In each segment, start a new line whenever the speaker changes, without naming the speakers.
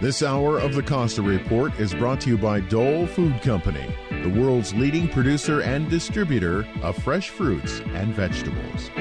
This hour of the Costa Report is brought to you by Dole Food Company, the world's leading producer and distributor of fresh fruits and vegetables.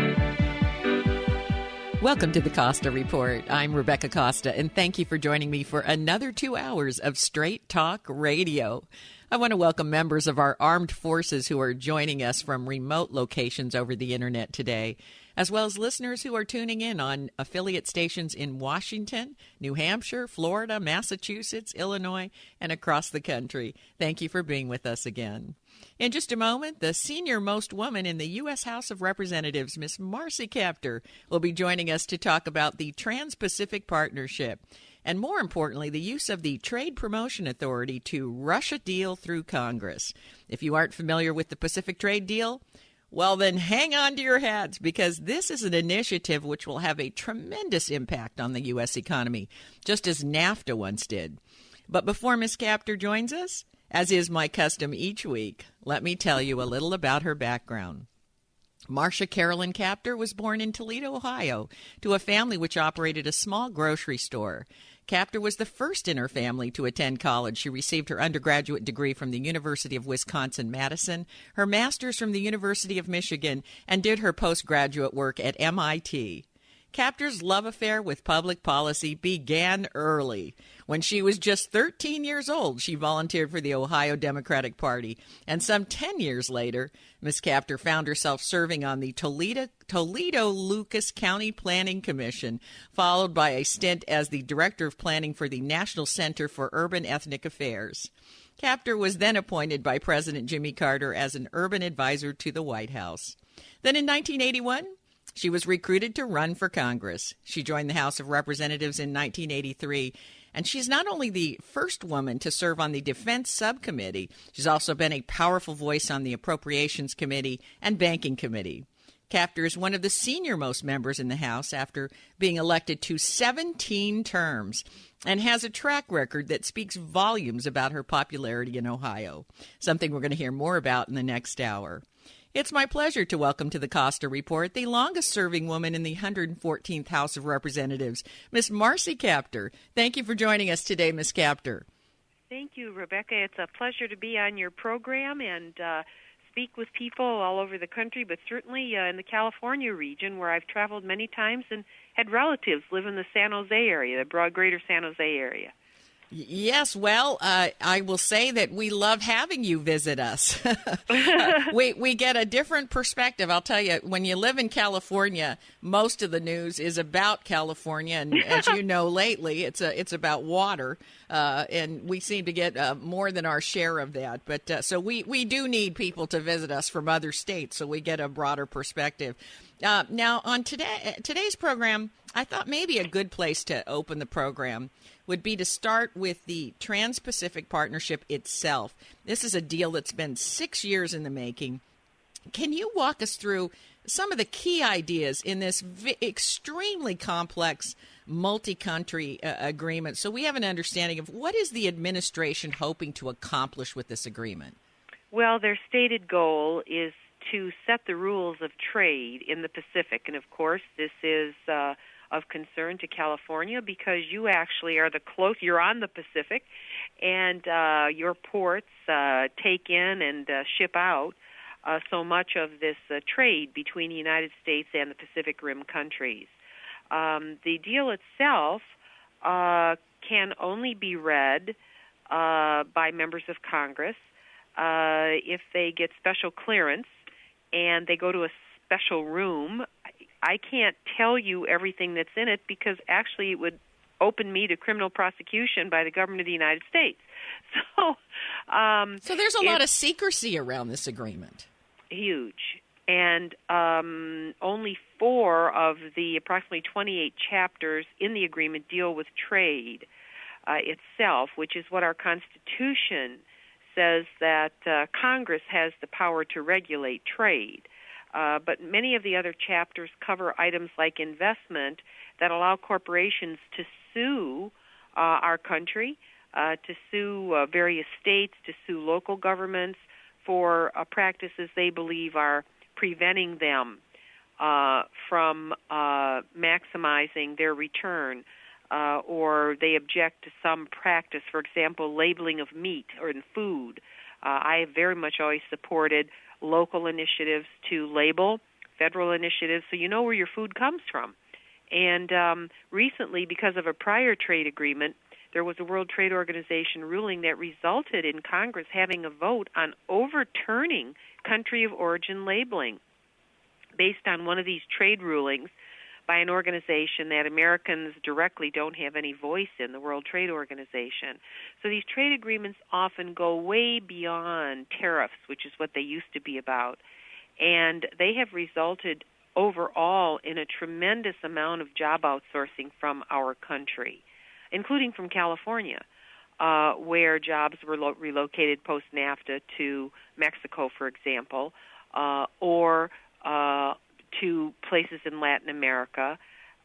Welcome to the Costa Report. I'm Rebecca Costa, and thank you for joining me for another 2 hours of Straight Talk Radio. I want to welcome members of our armed forces who are joining us from remote locations over the internet today, as well as listeners who are tuning in on affiliate stations in Washington, New Hampshire, Florida, Massachusetts, Illinois, and across the country. Thank you for being with us again. In just a moment, the senior-most woman in the U.S. House of Representatives, Miss Marcy Kaptur, will be joining us to talk about the Trans-Pacific Partnership, and more importantly, the use of the Trade Promotion Authority to rush a deal through Congress. If you aren't familiar with the Pacific Trade Deal, well, then hang on to your hats, because this is an initiative which will have a tremendous impact on the U.S. economy, just as NAFTA once did. But before Ms. Kaptur joins us, as is my custom each week, let me tell you a little about her background. Marcia Carolyn Kaptur was born in Toledo, Ohio, to a family which operated a small grocery store. Kaptur was the first in her family to attend college. She received her undergraduate degree from the University of Wisconsin-Madison, her master's from the University of Michigan, and did her postgraduate work at MIT. Kaptur's love affair with public policy began early. When she was just 13 years old, she volunteered for the Ohio Democratic Party. And some 10 years later, Ms. Kaptur found herself serving on the Toledo-Lucas County Planning Commission, followed by a stint as the Director of Planning for the National Center for Urban Ethnic Affairs. Kaptur was then appointed by President Jimmy Carter as an urban advisor to the White House. Then in 1981, she was recruited to run for Congress. She joined the House of Representatives in 1983, and she's not only the first woman to serve on the Defense Subcommittee, she's also been a powerful voice on the Appropriations Committee and Banking Committee. Kaptur is one of the senior-most members in the House after being elected to 17 terms and has a track record that speaks volumes about her popularity in Ohio, something we're going to hear more about in the next hour. It's my pleasure to welcome to the Costa Report the longest-serving woman in the 114th House of Representatives, Miss Marcy Kaptur. Thank you for joining us today, Miss Kaptur.
Thank you, Rebecca. It's a pleasure to be on your program and speak with people all over the country, but certainly in the California region, where I've traveled many times and had relatives live in the San Jose area, the broad greater San Jose area.
Yes, well, I will say that we love having you visit us. We get a different perspective. I'll tell you, when you live in California, most of the news is about California, and as you know, lately it's about water, and we seem to get more than our share of that. But so we do need people to visit us from other states, so we get a broader perspective. Now, on today's program, I thought maybe a good place to open the program would be to start with the Trans-Pacific Partnership itself. This is a deal that's been 6 years in the making. Can you walk us through some of the key ideas in this extremely complex multi-country agreement so we have an understanding of what is the administration hoping to accomplish with this agreement?
Well, their stated goal is to set the rules of trade in the Pacific. And, of course, this is of concern to California because you actually are you're on the Pacific, and your ports take in and ship out so much of this trade between the United States and the Pacific Rim countries. The deal itself can only be read by members of Congress if they get special clearance and they go to a special room. I can't tell you everything that's in it because actually it would open me to criminal prosecution by the government of the United States.
So there's a lot of secrecy around this agreement.
Huge. And only 4 of the approximately 28 chapters in the agreement deal with trade itself, which is what our Constitution says that Congress has the power to regulate trade. But many of the other chapters cover items like investment that allow corporations to sue our country, to sue various states, to sue local governments for practices they believe are preventing them from maximizing their return or they object to some practice, for example, labeling of meat or in food. I have very much always supported local initiatives to label, federal initiatives, so you know where your food comes from. And recently, because of a prior trade agreement, there was a World Trade Organization ruling that resulted in Congress having a vote on overturning country of origin labeling based on one of these trade rulings by an organization that Americans directly don't have any voice in, the World Trade Organization. So these trade agreements often go way beyond tariffs, which is what they used to be about. And they have resulted overall in a tremendous amount of job outsourcing from our country, including from California, where jobs were relocated post-NAFTA to Mexico, for example, or to places in Latin America.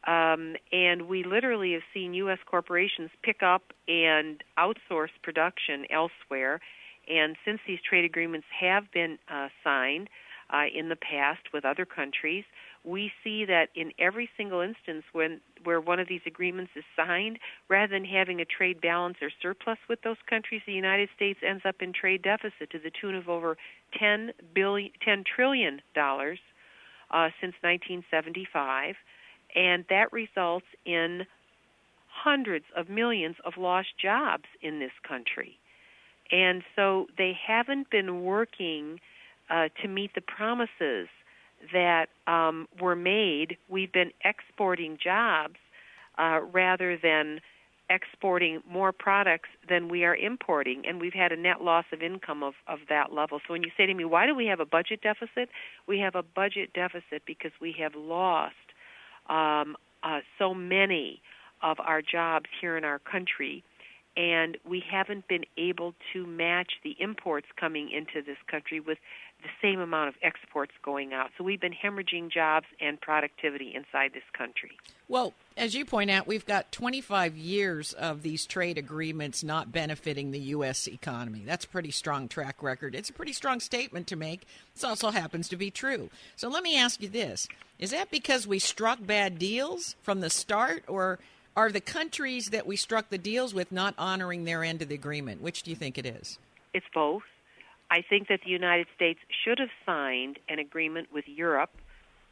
And we literally have seen U.S. corporations pick up and outsource production elsewhere. And since these trade agreements have been signed in the past with other countries, we see that in every single instance where one of these agreements is signed, rather than having a trade balance or surplus with those countries, the United States ends up in trade deficit to the tune of over $10 trillion since 1975, and that results in hundreds of millions of lost jobs in this country. And so they haven't been working to meet the promises that were made. We've been exporting jobs rather than exporting more products than we are importing, and we've had a net loss of income of that level. So when you say to me, why do we have a budget deficit? We have a budget deficit because we have lost so many of our jobs here in our country, and we haven't been able to match the imports coming into this country with the same amount of exports going out. So we've been hemorrhaging jobs and productivity inside this country.
Well, as you point out, we've got 25 years of these trade agreements not benefiting the U.S. economy. That's a pretty strong track record. It's a pretty strong statement to make. This also happens to be true. So let me ask you this. Is that because we struck bad deals from the start, or are the countries that we struck the deals with not honoring their end of the agreement? Which do you think it is?
It's both. I think that the United States should have signed an agreement with Europe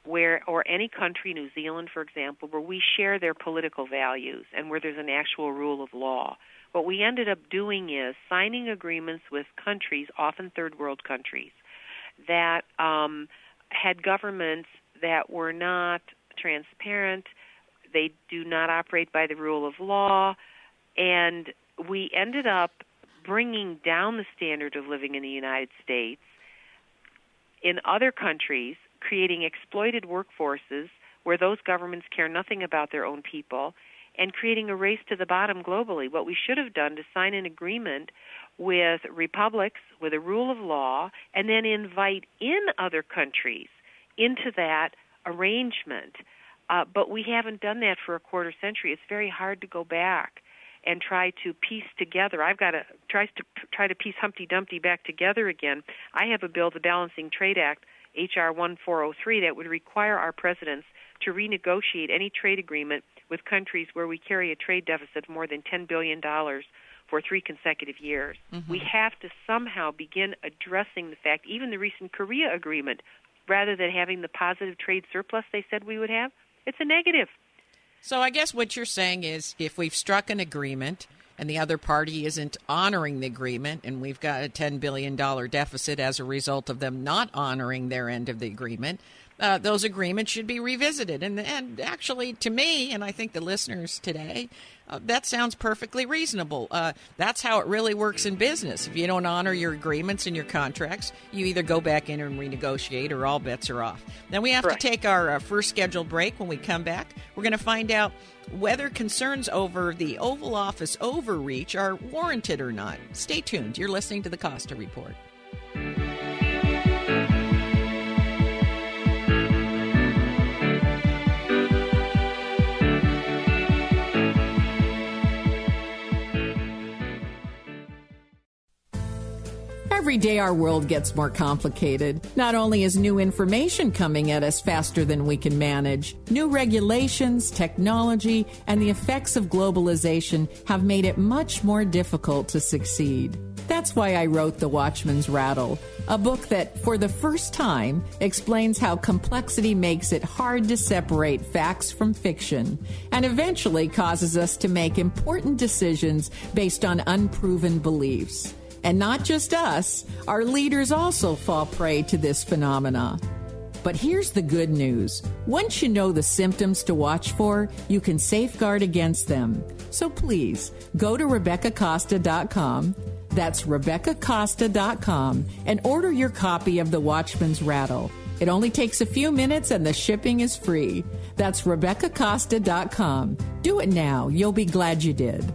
or any country, New Zealand, for example, where we share their political values and where there's an actual rule of law. What we ended up doing is signing agreements with countries, often third world countries, that had governments that were not transparent. They do not operate by the rule of law, and we ended up bringing down the standard of living in the United States. In other countries, creating exploited workforces where those governments care nothing about their own people, and creating a race to the bottom globally. What we should have done to sign an agreement with republics, with a rule of law, and then invite in other countries into that arrangement. But we haven't done that for a quarter century. It's very hard to go back and try to piece together. I've got to try to piece Humpty Dumpty back together again. I have a bill, the Balancing Trade Act, H.R. 1403, that would require our presidents to renegotiate any trade agreement with countries where we carry a trade deficit of more than $10 billion for 3 consecutive years. Mm-hmm. We have to somehow begin addressing the fact, even the recent Korea agreement, rather than having the positive trade surplus they said we would have, it's a negative.
So I guess what you're saying is if we've struck an agreement and the other party isn't honoring the agreement and we've got a $10 billion deficit as a result of them not honoring their end of the agreement, those agreements should be revisited. And actually, to me, and I think the listeners today, that sounds perfectly reasonable. That's how it really works in business. If you don't honor your agreements and your contracts, you either go back in and renegotiate or all bets are off. Then we have to take our first scheduled break. When we come back, we're going to find out whether concerns over the Oval Office overreach are warranted or not. Stay tuned. You're listening to the Costa Report. Every day our world gets more complicated. Not only is new information coming at us faster than we can manage, new regulations, technology, and the effects of globalization have made it much more difficult to succeed. That's why I wrote The Watchman's Rattle, a book that, for the first time, explains how complexity makes it hard to separate facts from fiction, and eventually causes us to make important decisions based on unproven beliefs. And not just us, our leaders also fall prey to this phenomena. But here's the good news. Once you know the symptoms to watch for, you can safeguard against them. So please, go to RebeccaCosta.com. That's RebeccaCosta.com and order your copy of The Watchman's Rattle. It only takes a few minutes and the shipping is free. That's RebeccaCosta.com. Do it now. You'll be glad you did.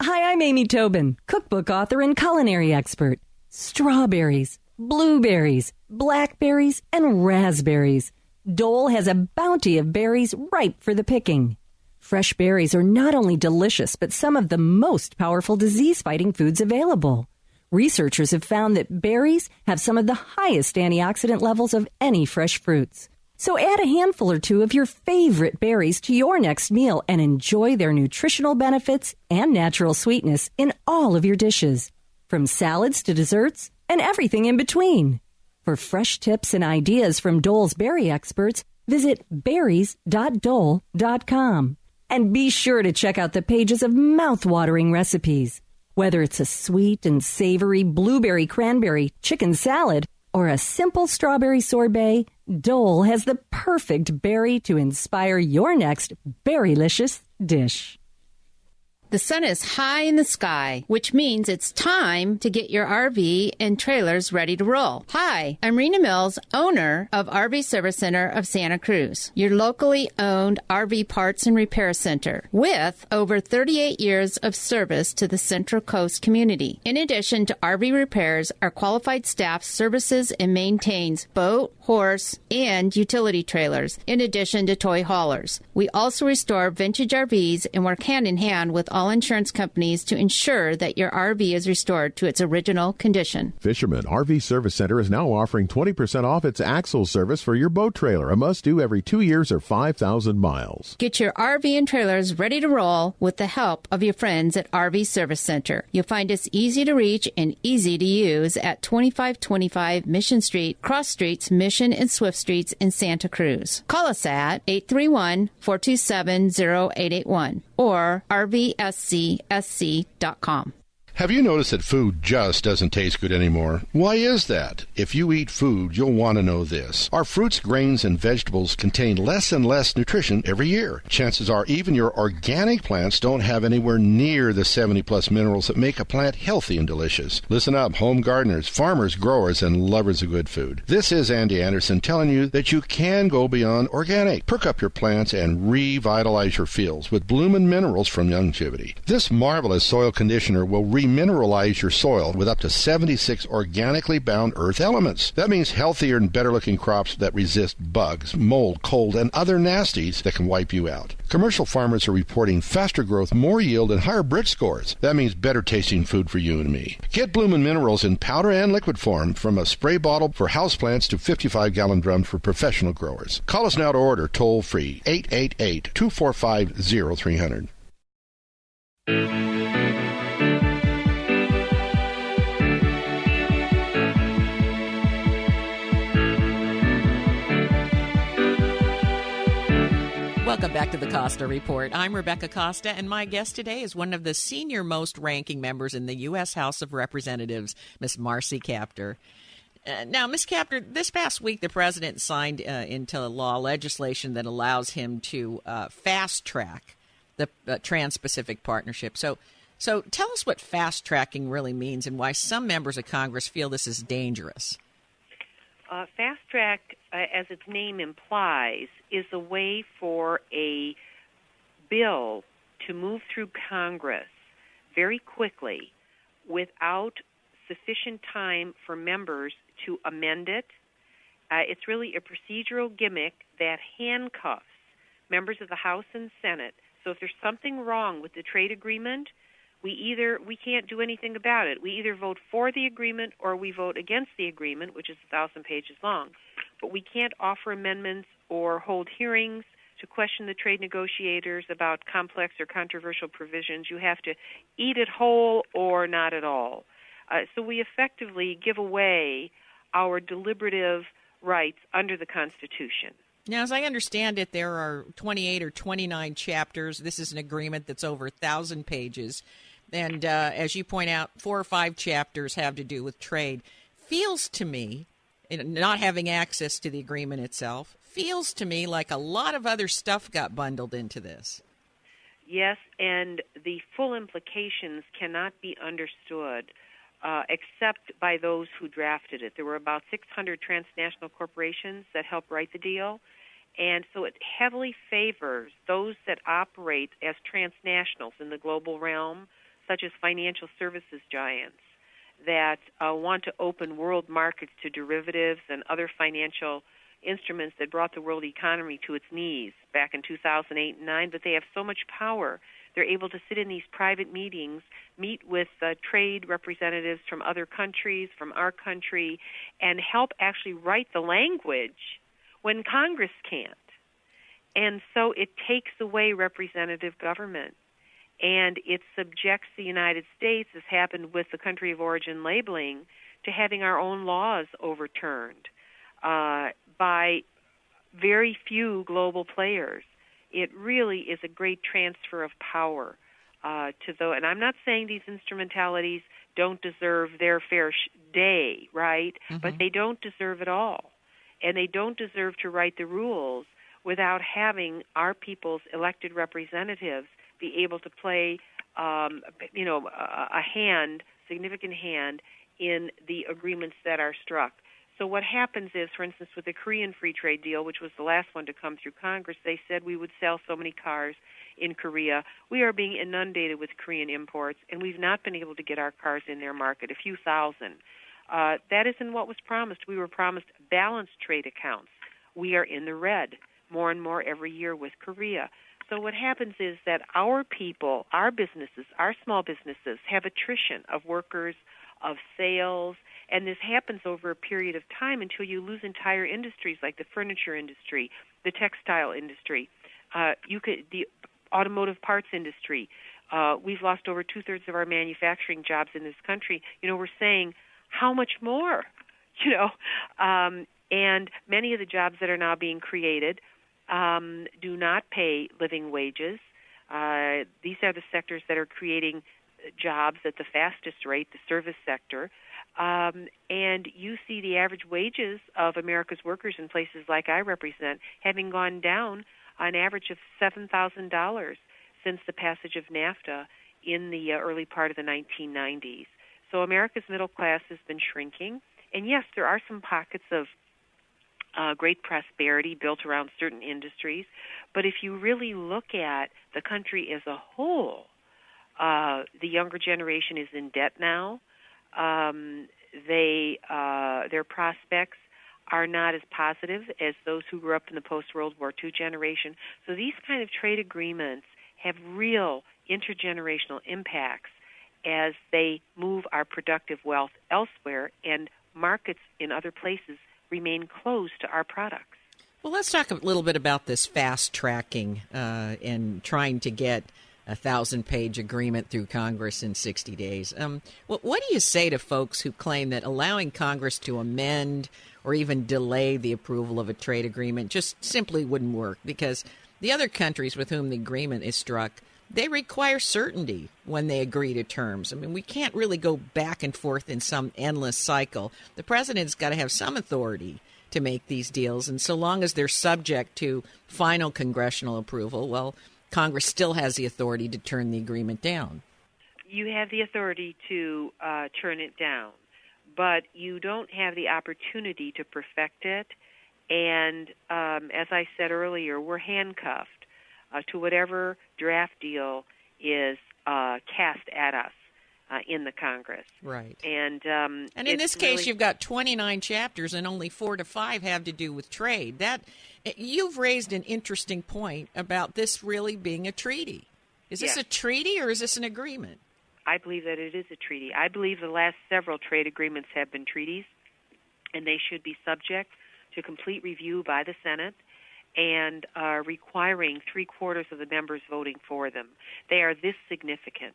Hi, I'm Amy Tobin, cookbook author and culinary expert. Strawberries, blueberries, blackberries, and raspberries. Dole has a bounty of berries ripe for the picking. Fresh berries are not only delicious, but some of the most powerful disease-fighting foods available. Researchers have found that berries have some of the highest antioxidant levels of any fresh fruits. So add a handful or two of your favorite berries to your next meal and enjoy their nutritional benefits and natural sweetness in all of your dishes, from salads to desserts and everything in between. For fresh tips and ideas from Dole's berry experts, visit berries.dole.com. And be sure to check out the pages of mouth-watering recipes. Whether it's a sweet and savory blueberry cranberry chicken salad or a simple strawberry sorbet, Dole has the perfect berry to inspire your next berrylicious dish.
The sun is high in the sky, which means it's time to get your RV and trailers ready to roll. Hi, I'm Rena Mills, owner of RV Service Center of Santa Cruz, your locally owned RV parts and repair center, with over 38 years of service to the Central Coast community. In addition to RV repairs, our qualified staff services and maintains boat, horse, and utility trailers, in addition to toy haulers. We also restore vintage RVs and work hand in hand with all insurance companies to ensure that your RV is restored to its original condition.
Fisherman RV Service Center is now offering 20% off its axle service for your boat trailer, a must-do every 2 years or 5,000 miles.
Get your RV and trailers ready to roll with the help of your friends at RV Service Center. You'll find us easy to reach and easy to use at 2525 Mission Street, Cross Streets, Mission and Swift Streets in Santa Cruz. Call us at 831-427-0881 or rvscsc.com.
Have you noticed that food just doesn't taste good anymore? Why is that? If you eat food, you'll want to know this. Our fruits, grains, and vegetables contain less and less nutrition every year. Chances are even your organic plants don't have anywhere near the 70-plus minerals that make a plant healthy and delicious. Listen up, home gardeners, farmers, growers, and lovers of good food. This is Andy Anderson telling you that you can go beyond organic. Perk up your plants and revitalize your fields with Bloomin' Minerals from Longevity. This marvelous soil conditioner will remineralize your soil with up to 76 organically bound earth elements. That means healthier and better looking crops that resist bugs, mold, cold, and other nasties that can wipe you out. Commercial farmers are reporting faster growth, more yield, and higher Brit scores. That means better tasting food for you and me. Get Bloomin' Minerals in powder and liquid form, from a spray bottle for houseplants to 55-gallon drums for professional growers. Call us now to order toll free, 888-245-0300.
Welcome back to the Costa Report. I'm Rebecca Costa, and my guest today is one of the senior most ranking members in the U.S. House of Representatives, Miss Marcy Kaptur. Now, Ms. Kaptur, this past week the president signed into law legislation that allows him to fast-track the Trans-Pacific Partnership. So tell us what fast-tracking really means and why some members of Congress feel this is dangerous.
Fast-track, as its name implies, is a way for a bill to move through Congress very quickly without sufficient time for members to amend it. It's really a procedural gimmick that handcuffs members of the House and Senate. So if there's something wrong with the trade agreement, we can't do anything about it. We either vote for the agreement or we vote against the agreement, which is 1,000 pages long. But we can't offer amendments or hold hearings to question the trade negotiators about complex or controversial provisions. You have to eat it whole or not at all. So we effectively give away our deliberative rights under the Constitution.
Now, as I understand it, there are 28 or 29 chapters. This is an agreement that's over 1,000 pages. And as you point out, 4 or 5 chapters have to do with trade. Feels to me, not having access to the agreement itself, feels to me like a lot of other stuff got bundled into this.
Yes, and the full implications cannot be understood except by those who drafted it. There were about 600 transnational corporations that helped write the deal, and so it heavily favors those that operate as transnationals in the global realm, such as financial services giants that want to open world markets to derivatives and other financial instruments that brought the world economy to its knees back in 2008 and 9, but they have so much power. They're able to sit in these private meetings, meet with trade representatives from other countries, from our country, and help actually write the language when Congress can't. And so it takes away representative government, and it subjects the United States, as happened with the country of origin labeling, to having our own laws overturned by very few global players. It really is a great transfer of power to those. And I'm not saying these instrumentalities don't deserve their fair day, right? Mm-hmm. But they don't deserve it all. And they don't deserve to write the rules without having our people's elected representatives be able to play, a significant hand in the agreements that are struck. So what happens is, for instance, with the Korean free trade deal, which was the last one to come through Congress, they said we would sell so many cars in Korea. We are being inundated with Korean imports, and we've not been able to get our cars in their market, a few thousand. That isn't what was promised. We were promised balanced trade accounts. We are in the red more and more every year with Korea. So what happens is that our people, our businesses, our small businesses have attrition of workers, of sales, and this happens over a period of time until you lose entire industries like the furniture industry, the textile industry, the automotive parts industry. We've lost over 2/3 of our manufacturing jobs in this country. We're saying, how much more? And many of the jobs that are now being created do not pay living wages. These are the sectors that are creating jobs at the fastest rate, the service sector. And you see the average wages of America's workers in places like I represent having gone down an average of $7,000 since the passage of NAFTA in the early part of the 1990s. So America's middle class has been shrinking. And yes, there are some pockets of great prosperity built around certain industries. But if you really look at the country as a whole, the younger generation is in debt now. Their prospects are not as positive as those who grew up in the post-World War II generation. So these kind of trade agreements have real intergenerational impacts as they move our productive wealth elsewhere, and markets in other places remain closed to our products.
Well, let's talk a little bit about this fast tracking and trying to get a 1,000-page agreement through Congress in 60 days. What do you say to folks who claim that allowing Congress to amend or even delay the approval of a trade agreement just simply wouldn't work? Because the other countries with whom the agreement is struck, they require certainty when they agree to terms. I mean, we can't really go back and forth in some endless cycle. The president's got to have some authority to make these deals, and so long as they're subject to final congressional approval, well, Congress still has the authority to turn the agreement down.
You have the authority to turn it down, but you don't have the opportunity to perfect it. And as I said earlier, we're handcuffed to whatever draft deal is cast at us in the Congress.
Right.
And
in this case, you've got 29 chapters, and only 4 to 5 have to do with trade. You've raised an interesting point about this really being a treaty. Is this a treaty or is this an agreement?
I believe that it is a treaty. I believe the last several trade agreements have been treaties, and they should be subject to complete review by the Senate and requiring 3/4 of the members voting for them. They are this significant.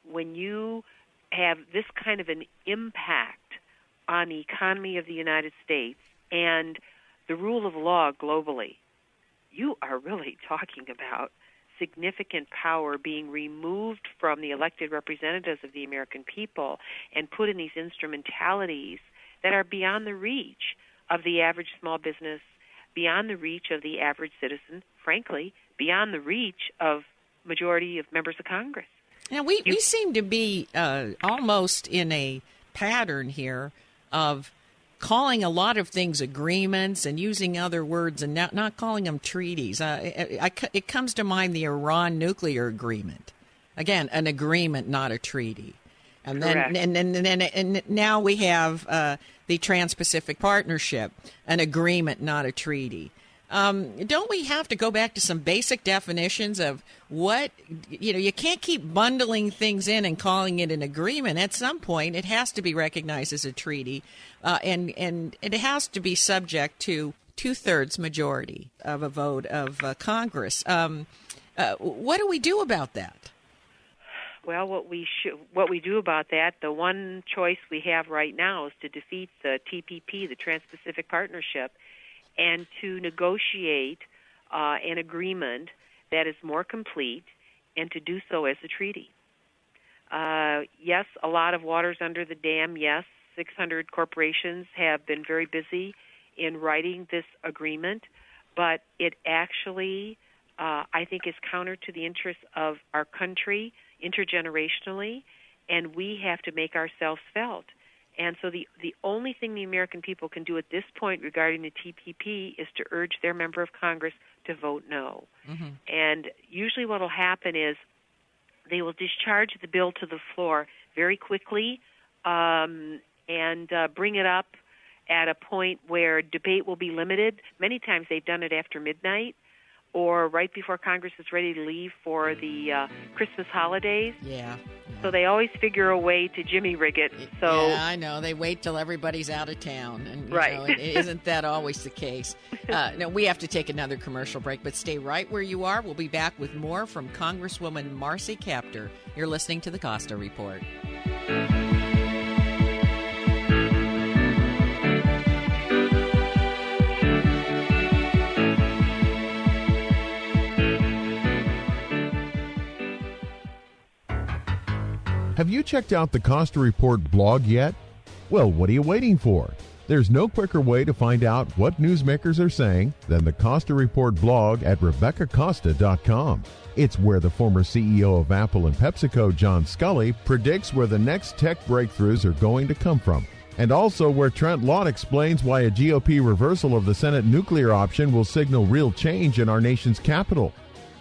When you have this kind of an impact on the economy of the United States and the rule of law globally, you are really talking about significant power being removed from the elected representatives of the American people and put in these instrumentalities that are beyond the reach of the average small business, beyond the reach of the average citizen, frankly, beyond the reach of majority of members of Congress.
Now, we seem to be almost in a pattern here of calling a lot of things agreements and using other words and not calling them treaties. It comes to mind the Iran nuclear agreement. Again, an agreement, not a treaty. And then, and now we have the Trans-Pacific Partnership, an agreement, not a treaty. Don't we have to go back to some basic definitions of what, you can't keep bundling things in and calling it an agreement. At some point, it has to be recognized as a treaty, and it has to be subject to 2/3 majority of a vote of Congress. What do we do about that?
Well, what we do about that, the one choice we have right now is to defeat the TPP, the Trans-Pacific Partnership, and to negotiate an agreement that is more complete, and to do so as a treaty. Yes, a lot of water's under the dam. Yes, 600 corporations have been very busy in writing this agreement, but it actually, I think, is counter to the interests of our country intergenerationally, and we have to make ourselves felt. And so the only thing the American people can do at this point regarding the TPP is to urge their member of Congress to vote no. Mm-hmm. And usually what will happen is they will discharge the bill to the floor very quickly and bring it up at a point where debate will be limited. Many times they've done it after midnight or right before Congress is ready to leave for the Christmas holidays. Yeah. So they always figure a way to jimmy-rig it. So
yeah, I know. They wait till everybody's out of town. And,
right.
Isn't that always the case? No, we have to take another commercial break, but stay right where you are. We'll be back with more from Congresswoman Marcy Kaptur. You're listening to the Costa Report.
Have you checked out the Costa Report blog yet? Well, what are you waiting for? There's no quicker way to find out what newsmakers are saying than the Costa Report blog at RebeccaCosta.com. It's where the former CEO of Apple and PepsiCo, John Scully, predicts where the next tech breakthroughs are going to come from. And also where Trent Lott explains why a GOP reversal of the Senate nuclear option will signal real change in our nation's capital.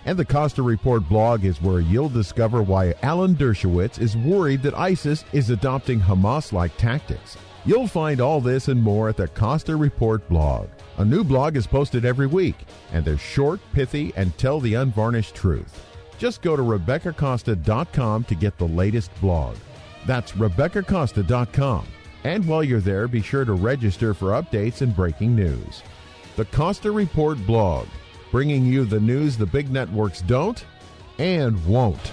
And the Costa Report blog is where you'll discover why Alan Dershowitz is worried that ISIS is adopting Hamas-like tactics. You'll find all this and more at the Costa Report blog. A new blog is posted every week, and they're short, pithy, and tell the unvarnished truth. Just go to RebeccaCosta.com to get the latest blog. That's RebeccaCosta.com. And while you're there, be sure to register for updates and breaking news. The Costa Report blog, bringing you the news the big networks don't and won't.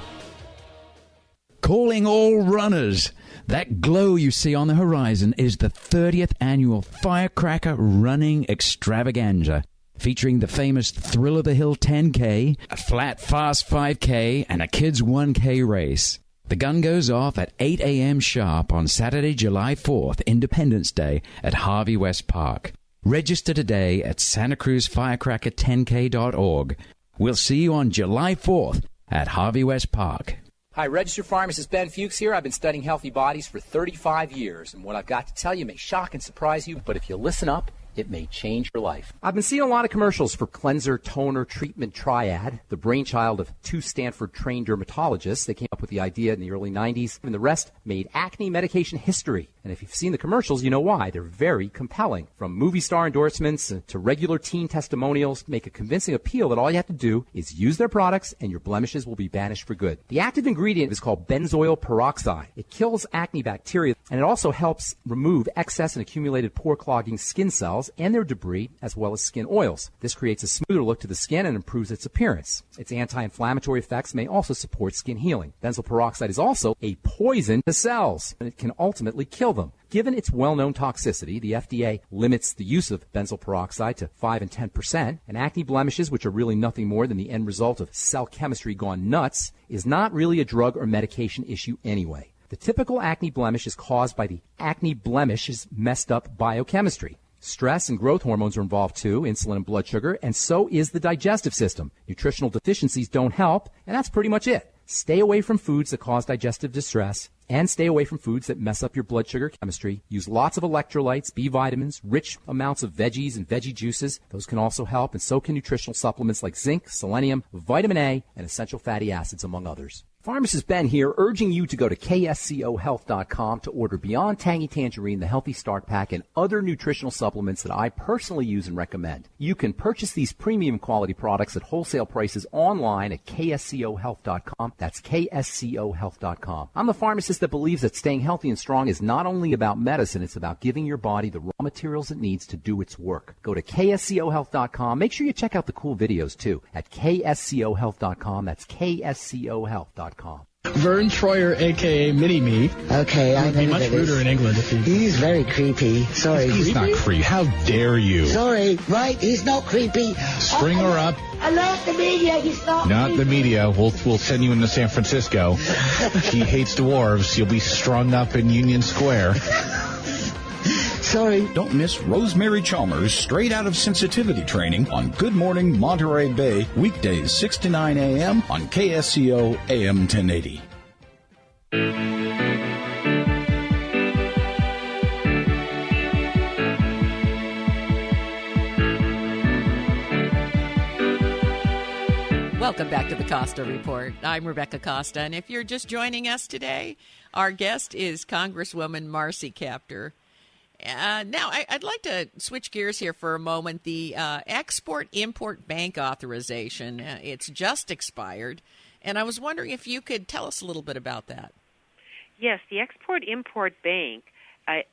Calling all runners. That glow you see on the horizon is the 30th annual Firecracker Running Extravaganza, featuring the famous Thrill of the Hill 10K, a flat fast 5K, and a kids 1K race. The gun goes off at 8 a.m. sharp on Saturday, July 4th, Independence Day, at Harvey West Park. Register today at SantaCruzFirecracker10k.org. We'll see you on July 4th at Harvey West Park.
Hi, registered pharmacist Ben Fuchs here. I've been studying healthy bodies for 35 years, and what I've got to tell you may shock and surprise you, but if you listen up, it may change your life. I've been seeing a lot of commercials for Cleanser Toner Treatment Triad, the brainchild of two Stanford-trained dermatologists. They came up with the idea in the early 90s, and the rest made acne medication history. And if you've seen the commercials, you know why. They're very compelling. From movie star endorsements to regular teen testimonials, make a convincing appeal that all you have to do is use their products and your blemishes will be banished for good. The active ingredient is called benzoyl peroxide. It kills acne bacteria, and it also helps remove excess and accumulated pore-clogging skin cells and their debris, as well as skin oils. This creates a smoother look to the skin and improves its appearance. Its anti-inflammatory effects may also support skin healing. Benzoyl peroxide is also a poison to cells, and it can ultimately kill them. Given its well-known toxicity, the FDA limits the use of benzoyl peroxide to 5 and 10%, and acne blemishes, which are really nothing more than the end result of cell chemistry gone nuts, is not really a drug or medication issue anyway. The typical acne blemish is caused by the acne blemish's messed up biochemistry. Stress and growth hormones are involved too, insulin and blood sugar, and so is the digestive system. Nutritional deficiencies don't help, and that's pretty much it. Stay away from foods that cause digestive distress, and stay away from foods that mess up your blood sugar chemistry. Use lots of electrolytes, B vitamins, rich amounts of veggies and veggie juices. Those can also help, and so can nutritional supplements like zinc, selenium, vitamin A, and essential fatty acids, among others. Pharmacist Ben here, urging you to go to kscohealth.com to order Beyond Tangy Tangerine, the Healthy Start Pack, and other nutritional supplements that I personally use and recommend. You can purchase these premium quality products at wholesale prices online at kscohealth.com. That's kscohealth.com. I'm the pharmacist that believes that staying healthy and strong is not only about medicine, it's about giving your body the raw materials it needs to do its work. Go to kscohealth.com. Make sure you check out the cool videos too at kscohealth.com. That's kscohealth.com.
Vern Troyer, a.k.a. Mini-Me.
Okay, I know
much ruder in England if he...
He's very creepy. Sorry.
He's not creepy. How dare you?
Sorry, right? He's not creepy.
String her up.
Alert the media. He's not
the media. We'll send you into San Francisco. He hates dwarves. You'll be strung up in Union Square.
Sorry.
Don't miss Rosemary Chalmers' Straight Out of Sensitivity training on Good Morning Monterey Bay, weekdays 6 to 9 a.m. on KSCO AM 1080.
Welcome back to the Costa Report. I'm Rebecca Costa, and if you're just joining us today, our guest is Congresswoman Marcy Kaptur. Now, I'd like to switch gears here for a moment. The Export-Import Bank authorization, it's just expired, and I was wondering if you could tell us a little bit about that.
Yes, the Export-Import Bank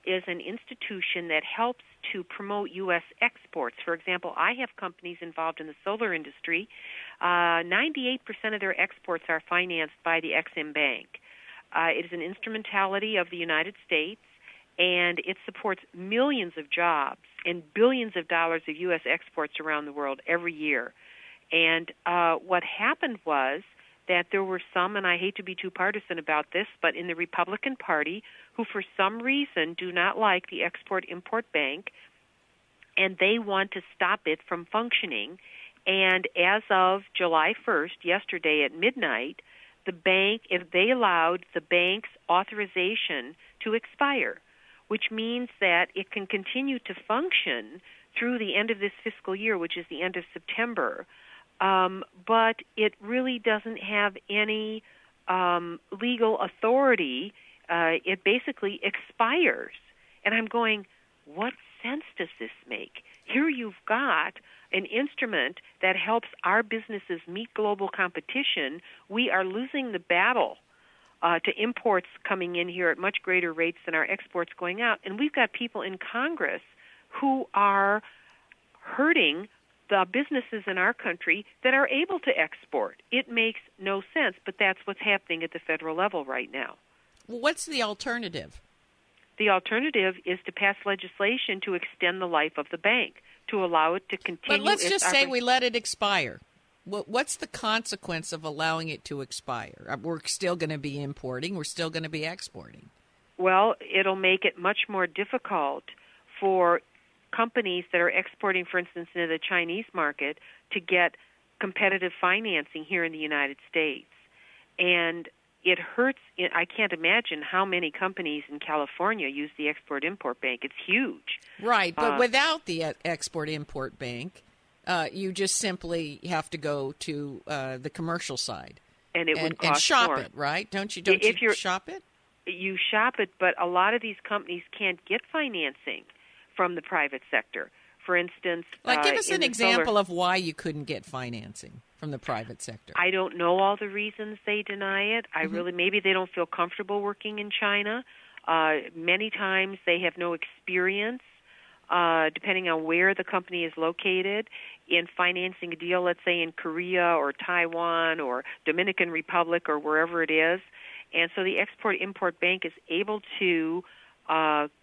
is an institution that helps to promote U.S. exports. For example, I have companies involved in the solar industry. 98% of their exports are financed by the Ex-Im Bank. It is an instrumentality of the United States, and it supports millions of jobs and billions of dollars of U.S. exports around the world every year. And what happened was that there were some, and I hate to be too partisan about this, but in the Republican Party who for some reason do not like the Export-Import Bank, and they want to stop it from functioning. And as of July 1st, yesterday at midnight, the bank, if they allowed the bank's authorization to expire, which means that it can continue to function through the end of this fiscal year, which is the end of September, but it really doesn't have any legal authority. It basically expires. And I'm going, what sense does this make? Here you've got an instrument that helps our businesses meet global competition. We are losing the battle to imports coming in here at much greater rates than our exports going out. And we've got people in Congress who are hurting the businesses in our country that are able to export. It makes no sense, but that's what's happening at the federal level right now.
What's the alternative?
The alternative is to pass legislation to extend the life of the bank, to allow it to continue.
But let's just say we let it expire. What's the consequence of allowing it to expire? We're still going to be importing. We're still going to be exporting.
Well, it'll make it much more difficult for companies that are exporting, for instance, into the Chinese market to get competitive financing here in the United States. And it hurts. I can't imagine how many companies in California use the Export-Import Bank. It's huge.
Right, but without the Export-Import Bank, you just simply have to go to the commercial side
and it would cost
and shop
more.
it, right? Don't you shop it?
you shop it, but a lot of these companies can't get financing from the private sector. For instance,
give us an example
solar,
of why you couldn't get financing from the private sector.
I don't know all the reasons they deny it. Maybe they don't feel comfortable working in China. Many times they have no experience, depending on where the company is located, in financing a deal, let's say in Korea or Taiwan or Dominican Republic or wherever it is. And so the Export-Import Bank is able to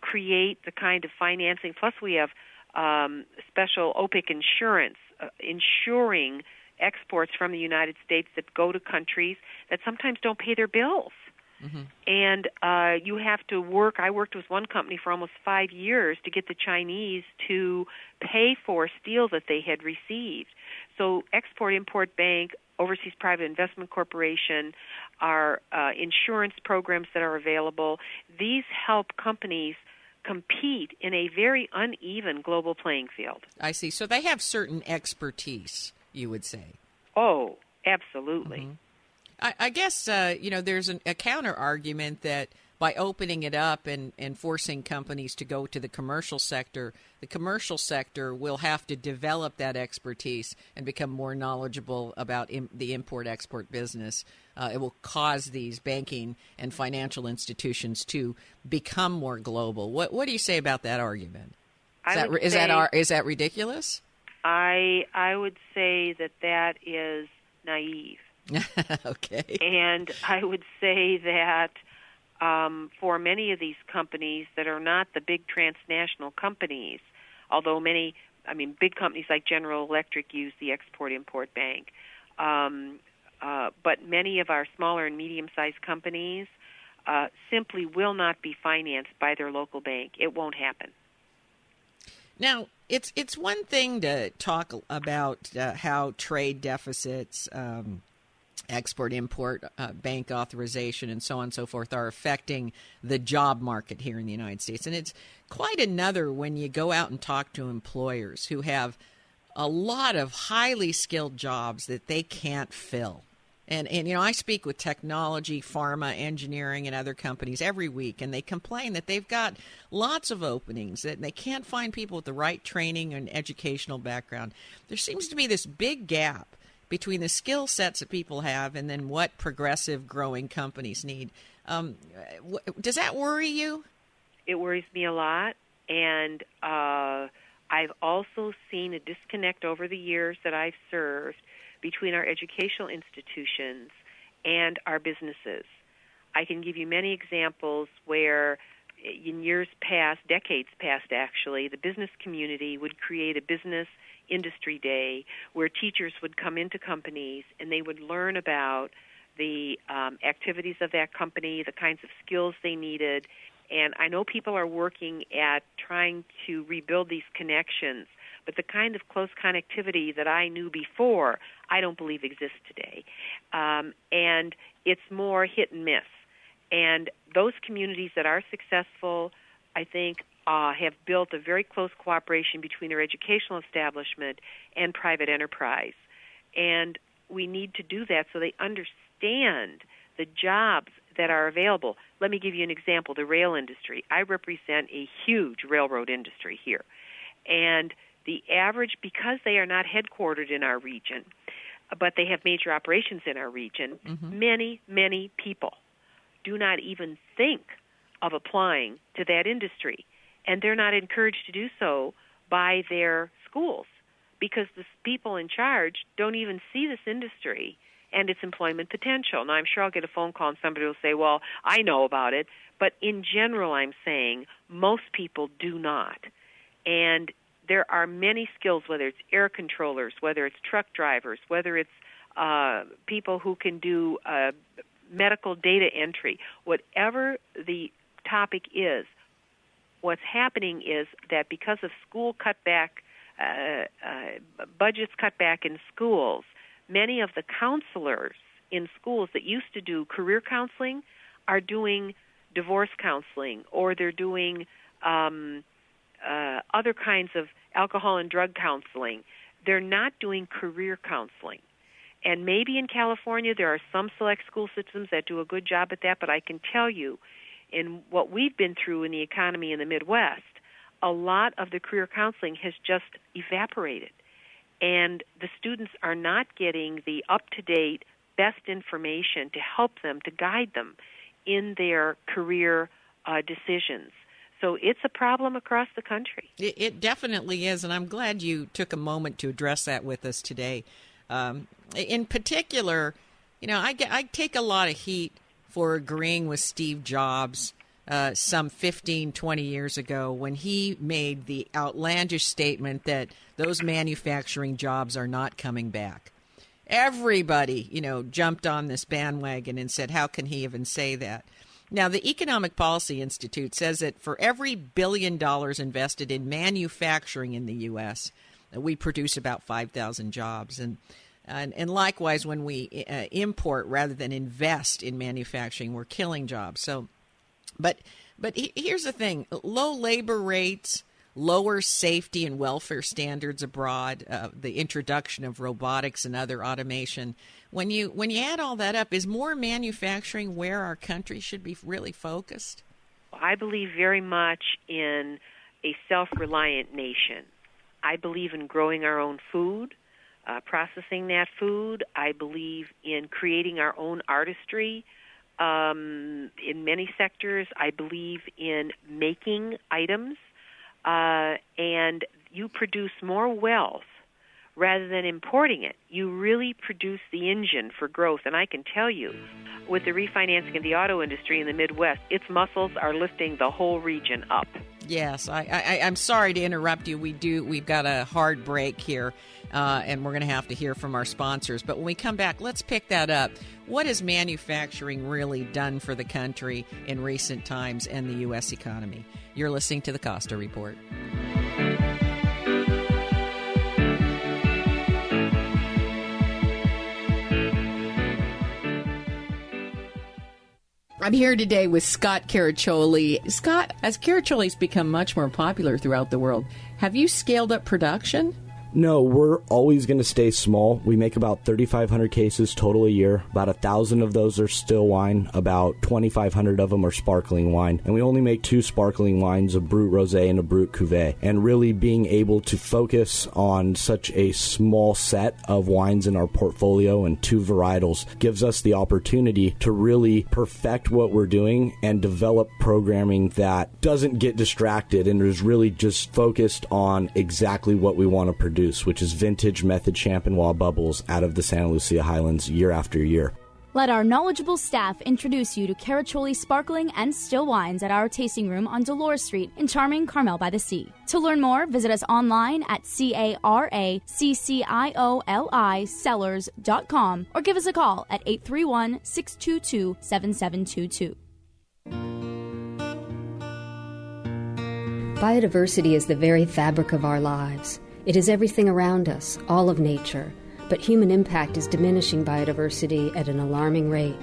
create the kind of financing. Plus we have special OPIC insurance, insuring exports from the United States that go to countries that sometimes don't pay their bills. Mm-hmm. And you have to work. I worked with one company for almost 5 years to get the Chinese to pay for steel that they had received. So Export-Import Bank, Overseas Private Investment Corporation, are insurance programs that are available. These help companies compete in a very uneven global playing field.
I see. So they have certain expertise, you would say.
Oh, absolutely.
Mm-hmm. I guess, there's a counter argument that by opening it up and forcing companies to go to the commercial sector will have to develop that expertise and become more knowledgeable about the import-export business. It will cause these banking and financial institutions to become more global. What do you say about that argument? Is that ridiculous?
I would say that is naive.
Okay.
And I would say that for many of these companies that are not the big transnational companies, although big companies like General Electric use the Export-Import Bank, but many of our smaller and medium-sized companies simply will not be financed by their local bank. It won't happen.
Now, it's one thing to talk about how trade deficits, export-import bank authorization, and so on and so forth are affecting the job market here in the United States. And it's quite another when you go out and talk to employers who have a lot of highly skilled jobs that they can't fill. And I speak with technology, pharma, engineering, and other companies every week, and they complain that they've got lots of openings, that they can't find people with the right training and educational background. There seems to be this big gap between the skill sets that people have and then what progressive, growing companies need. Does that worry you?
It worries me a lot, and I've also seen a disconnect over the years that I've served between our educational institutions and our businesses. I can give you many examples where in years past, decades past actually, the business community would create a business industry day where teachers would come into companies and they would learn about the activities of that company, the kinds of skills they needed. And I know people are working at trying to rebuild these connections, but the kind of close connectivity that I knew before, I don't believe exists today. And it's more hit and miss. And those communities that are successful, I think, have built a very close cooperation between their educational establishment and private enterprise. And we need to do that so they understand the jobs that are available. Let me give you an example, the rail industry. I represent a huge railroad industry here. And the average, because they are not headquartered in our region, but they have major operations in our region, many, many people do not even think of applying to that industry. And they're not encouraged to do so by their schools because the people in charge don't even see this industry and its employment potential. Now, I'm sure I'll get a phone call and somebody will say, well, I know about it. But in general, I'm saying most people do not. And there are many skills, whether it's air controllers, whether it's truck drivers, whether it's people who can do medical data entry, whatever the topic is. What's happening is that because of school cutback, budgets cut back in schools, many of the counselors in schools that used to do career counseling are doing divorce counseling, or they're doing other kinds of alcohol and drug counseling. They're not doing career counseling. And maybe in California there are some select school systems that do a good job at that, but I can tell you in what we've been through in the economy in the Midwest, a lot of the career counseling has just evaporated. And the students are not getting the up-to-date, best information to help them, to guide them in their career decisions. So it's a problem across the country.
It definitely is, and I'm glad you took a moment to address that with us today. In particular, I take a lot of heat for agreeing with Steve Jobs some 15, 20 years ago when he made the outlandish statement that those manufacturing jobs are not coming back. Everybody, jumped on this bandwagon and said, how can he even say that? Now, the Economic Policy Institute says that for every $1 billion invested in manufacturing in the U.S., we produce about 5,000 jobs. And likewise, when we import rather than invest in manufacturing, we're killing jobs. So, but here's the thing: low labor rates, lower safety and welfare standards abroad, the introduction of robotics and other automation. When you add all that up, is more manufacturing where our country should be really focused?
I believe very much in a self-reliant nation. I believe in growing our own food, processing that food. I believe in creating our own artistry in many sectors. I believe in making items, and you produce more wealth rather than importing it. You really produce the engine for growth. And I can tell you, with the refinancing of the auto industry in the Midwest, its muscles are lifting the whole region up.
Yes, I'm sorry to interrupt you. We've got a hard break here, and we're going to have to hear from our sponsors. But when we come back, let's pick that up. What has manufacturing really done for the country in recent times and the U.S. economy? You're listening to the Costa Report. I'm here today with Scott Caraccioli. Scott, as Caraccioli's become much more popular throughout the world, have you scaled up production?
No, we're always going to stay small. We make about 3,500 cases total a year. About 1,000 of those are still wine. About 2,500 of them are sparkling wine. And we only make 2 sparkling wines, a Brut Rosé and a Brut Cuvée. And really being able to focus on such a small set of wines in our portfolio and 2 varietals gives us the opportunity to really perfect what we're doing and develop programming that doesn't get distracted and is really just focused on exactly what we want to produce, which is vintage method Champenois bubbles out of the Santa Lucia Highlands year after year.
Let our knowledgeable staff introduce you to Caraccioli sparkling and still wines at our tasting room on Dolores Street in charming Carmel by the Sea. To learn more, visit us online at CARACCIOLI cellars.com or give us a call at 831-622-7722.
Biodiversity is the very fabric of our lives. It is everything around us, all of nature, but human impact is diminishing biodiversity at an alarming rate.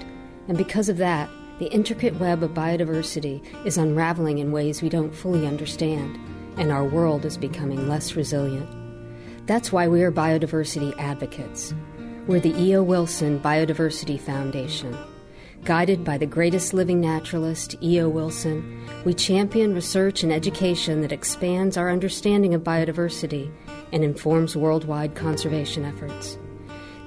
And because of that, the intricate web of biodiversity is unraveling in ways we don't fully understand, and our world is becoming less resilient. That's why we are biodiversity advocates. We're the E.O. Wilson Biodiversity Foundation. Guided by the greatest living naturalist, E.O. Wilson, we champion research and education that expands our understanding of biodiversity and informs worldwide conservation efforts.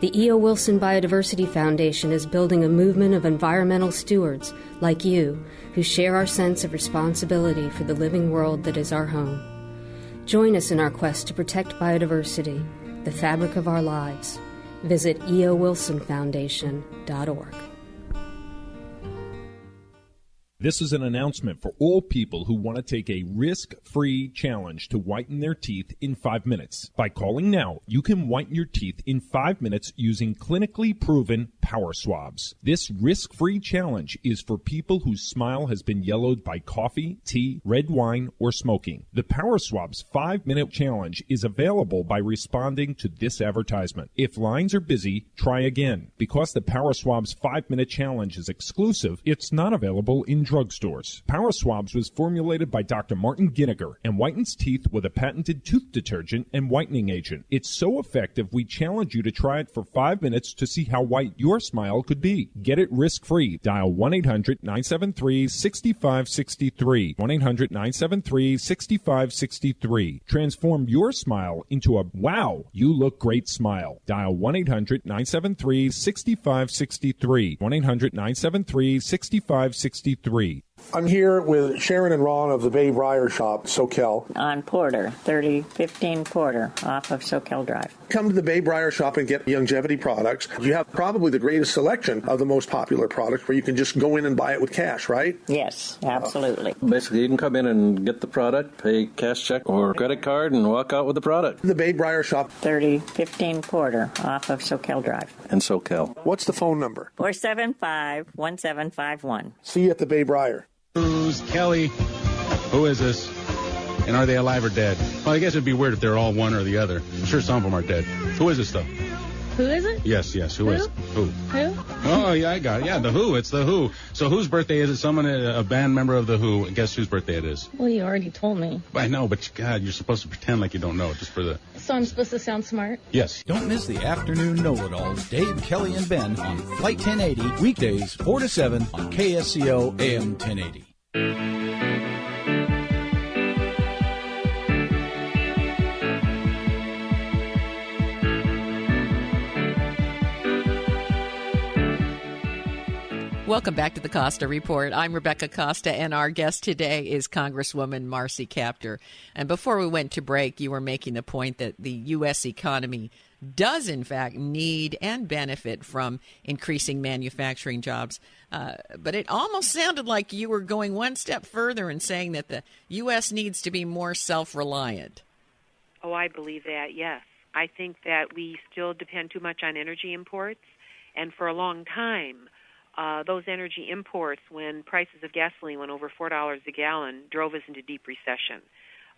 The E.O. Wilson Biodiversity Foundation is building a movement of environmental stewards like you who share our sense of responsibility for the living world that is our home. Join us in our quest to protect biodiversity, the fabric of our lives. Visit eowilsonfoundation.org.
This is an announcement for all people who want to take a risk-free challenge to whiten their teeth in 5 minutes. By calling now, you can whiten your teeth in 5 minutes using clinically proven power swabs. This risk-free challenge is for people whose smile has been yellowed by coffee, tea, red wine, or smoking. The Power Swabs 5-minute challenge is available by responding to this advertisement. If lines are busy, try again. Because the Power Swabs 5-minute challenge is exclusive, it's not available in drugstores. Power Swabs was formulated by Dr. Martin Ginniger and whitens teeth with a patented tooth detergent and whitening agent. It's so effective, we challenge you to try it for 5 minutes to see how white your smile could be. Get it risk-free. Dial 1-800-973-6563. 1-800-973-6563. Transform your smile into a wow, you look great smile. Dial 1-800-973-6563. 1-800-973-6563.
I'm here with Sharon and Ron of the Bay Briar Shop, Soquel.
On Porter, 3015 Porter, off of Soquel Drive.
Come to the Bay Briar Shop and get longevity products. You have probably the greatest selection of the most popular products where you can just go in and buy it with cash, right?
Yes, absolutely.
Basically, you can come in and get the product, pay cash check or credit card, and walk out with the product.
The Bay Briar Shop.
3015 Porter, off of Soquel Drive.
In Soquel.
What's the phone number?
475-1751.
See you at the Bay Briar.
Who's Kelly? Who is this? And are they alive or dead? Well, I guess it'd be weird if they're all one or the other. I'm sure some of them are dead. Who is this, though?
Who is it?
Yes. Who is? Who?
Who?
Oh, yeah, I got it. Yeah, the Who. It's the Who. So whose birthday is it? Someone, a band member of the Who. Guess whose birthday it is?
Well, you already told me.
I know, but God, you're supposed to pretend like you don't know just for the...
So I'm supposed to sound smart?
Yes.
Don't miss the afternoon know-it-alls, Dave, Kelly, and Ben on Flight 1080, weekdays 4 to 7 on KSCO AM 1080.
Welcome back to the Costa Report. I'm Rebecca Costa, and our guest today is Congresswoman Marcy Kaptur. And before we went to break, you were making the point that the U.S. economy does, in fact, need and benefit from increasing manufacturing jobs. But it almost sounded like you were going one step further and saying that the U.S. needs to be more self-reliant.
Oh, I believe that, yes. I think that we still depend too much on energy imports, and for a long time, those energy imports, when prices of gasoline went over $4 a gallon, drove us into deep recession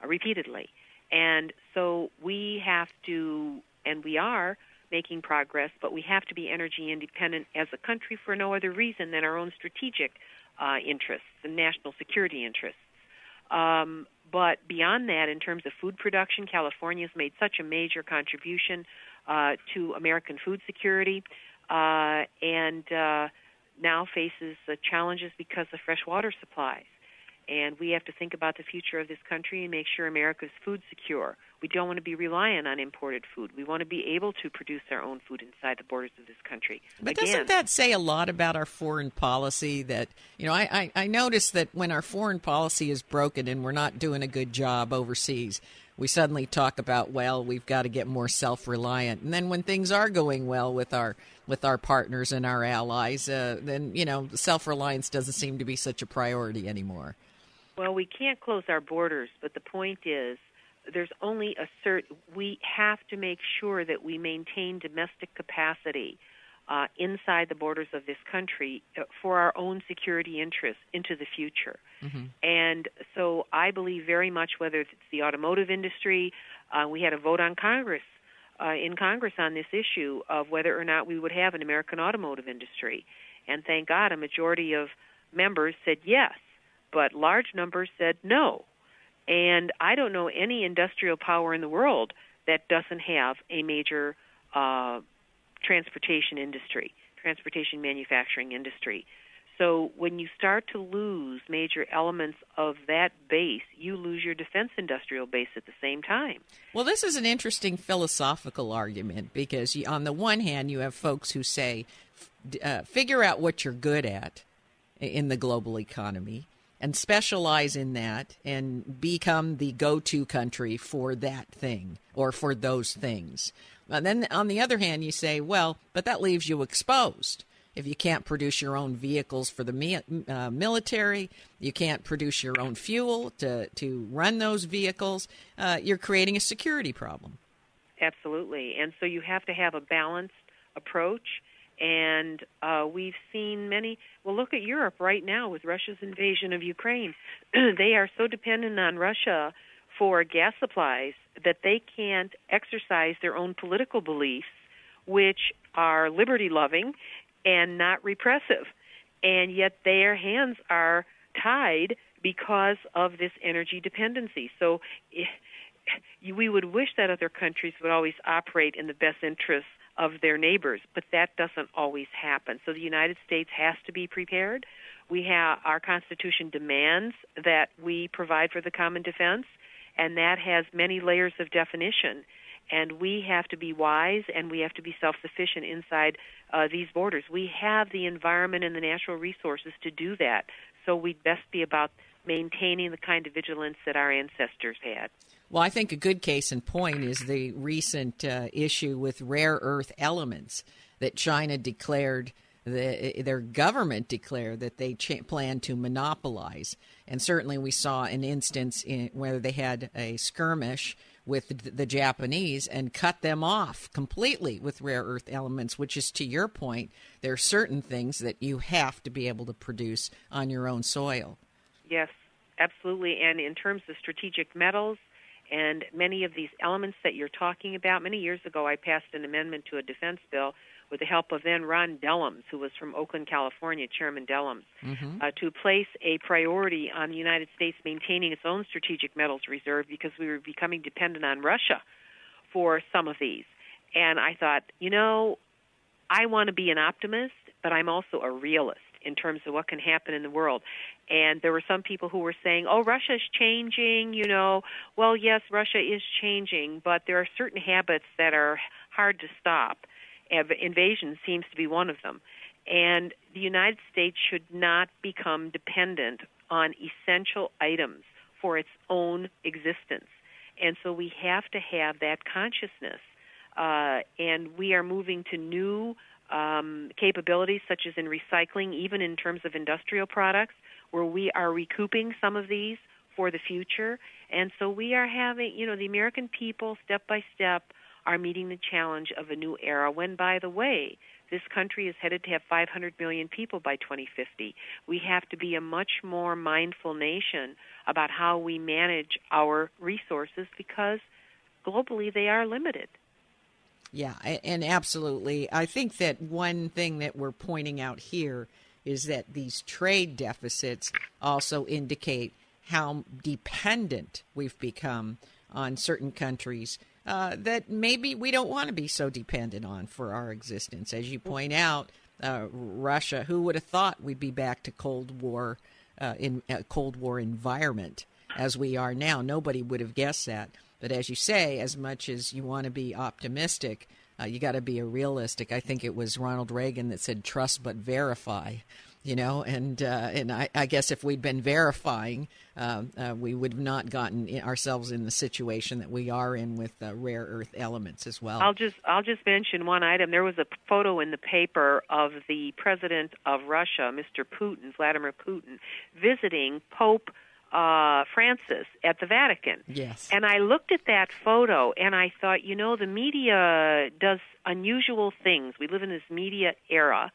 repeatedly. And so we have to, and we are making progress, but we have to be energy independent as a country for no other reason than our own strategic interests and national security interests. But beyond that, in terms of food production, California has made such a major contribution to American food security, and now faces challenges because of fresh water supplies. And we have to think about the future of this country and make sure America's food secure. We don't want to be reliant on imported food. We want to be able to produce our own food inside the borders of this country.
But doesn't that say a lot about our foreign policy? That, you know, I notice that when our foreign policy is broken and we're not doing a good job overseas, we suddenly talk about, well, we've got to get more self-reliant. And then when things are going well with our partners and our allies, then, you know, self-reliance doesn't seem to be such a priority anymore.
Well, we can't close our borders, but the point is there's only we have to make sure that we maintain domestic capacity inside the borders of this country for our own security interests into the future. Mm-hmm. And so I believe very much, whether it's the automotive industry, we had a vote on Congress on this issue of whether or not we would have an American automotive industry. And thank God a majority of members said yes, but large numbers said no. And I don't know any industrial power in the world that doesn't have a major transportation manufacturing industry. So when you start to lose major elements of that base, you lose your defense industrial base at the same time.
Well, this is an interesting philosophical argument because on the one hand, you have folks who say, figure out what you're good at in the global economy and specialize in that and become the go-to country for that thing or for those things. And then on the other hand, you say, well, but that leaves you exposed. If you can't produce your own vehicles for the military, you can't produce your own fuel to run those vehicles, you're creating a security problem.
Absolutely. And so you have to have a balanced approach. And we've seen look at Europe right now with Russia's invasion of Ukraine. They are so dependent on Russia for gas supplies that they can't exercise their own political beliefs, which are liberty-loving and not repressive. And yet their hands are tide because of this energy dependency. So we would wish that other countries would always operate in the best interests of their neighbors, but that doesn't always happen. So the United States has to be prepared. Our Constitution demands that we provide for the common defense, and that has many layers of definition. And we have to be wise, and we have to be self-sufficient inside these borders. We have the environment and the natural resources to do that, so we'd best be about maintaining the kind of vigilance that our ancestors had.
Well, I think a good case in point is the recent issue with rare earth elements that China declared, their government declared that they plan to monopolize. And certainly we saw an instance where they had a skirmish with the Japanese and cut them off completely with rare earth elements, which is, to your point, there are certain things that you have to be able to produce on your own soil.
Yes, absolutely. And in terms of strategic metals and many of these elements that you're talking about, many years ago I passed an amendment to a defense bill with the help of then Ron Dellums, who was from Oakland, California, Chairman Dellums, to place a priority on the United States maintaining its own strategic metals reserve because we were becoming dependent on Russia for some of these. And I thought, I want to be an optimist, but I'm also a realist in terms of what can happen in the world. And there were some people who were saying, Russia's changing, Well, yes, Russia is changing, but there are certain habits that are hard to stop. Invasion seems to be one of them. And the United States should not become dependent on essential items for its own existence. And so we have to have that consciousness. And we are moving to new capabilities, such as in recycling, even in terms of industrial products, where we are recouping some of these for the future. And so we are having, the American people, step by step, are meeting the challenge of a new era when, by the way, this country is headed to have 500 million people by 2050. We have to be a much more mindful nation about how we manage our resources because globally they are limited.
Yeah, and absolutely. I think that one thing that we're pointing out here is that these trade deficits also indicate how dependent we've become on certain countries that maybe we don't want to be so dependent on for our existence. As you point out, Russia, who would have thought we'd be back to Cold War environment as we are now? Nobody would have guessed that. But as you say, as much as you want to be optimistic, you got to be a realistic. I think it was Ronald Reagan that said, "Trust but verify." And I guess if we'd been verifying, we would have not gotten ourselves in the situation that we are in with rare earth elements as well.
I'll just mention one item. There was a photo in the paper of the president of Russia, Mr. Putin, Vladimir Putin, visiting Pope Francis at the Vatican.
Yes.
And I looked at that photo and I thought, the media does unusual things. We live in this media era.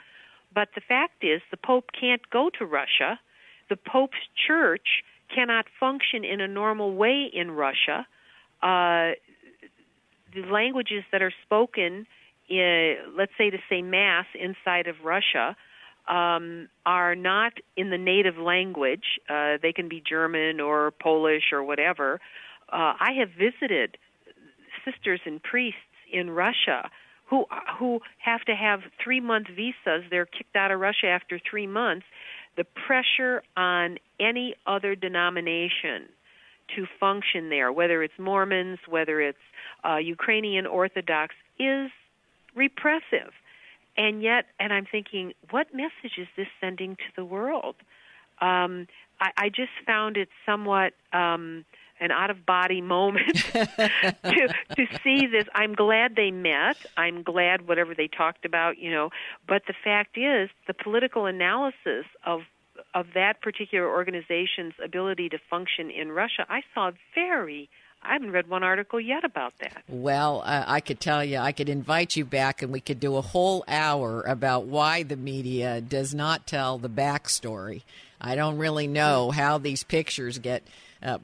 But the fact is, the Pope can't go to Russia. The Pope's church cannot function in a normal way in Russia. The languages that are spoken, let's say to say Mass inside of Russia, are not in the native language. They can be German or Polish or whatever. I have visited sisters and priests in Russia who have to have 3-month visas. They're kicked out of Russia after 3 months. The pressure on any other denomination to function there, whether it's Mormons, whether it's Ukrainian Orthodox, is repressive. And yet, and I'm thinking, what message is this sending to the world? I just found it somewhat an out-of-body moment to see this. I'm glad they met. I'm glad whatever they talked about, But the fact is, the political analysis of that particular organization's ability to function in Russia, I haven't read one article yet about that.
Well, I could tell you, I could invite you back and we could do a whole hour about why the media does not tell the backstory. I don't really know how these pictures get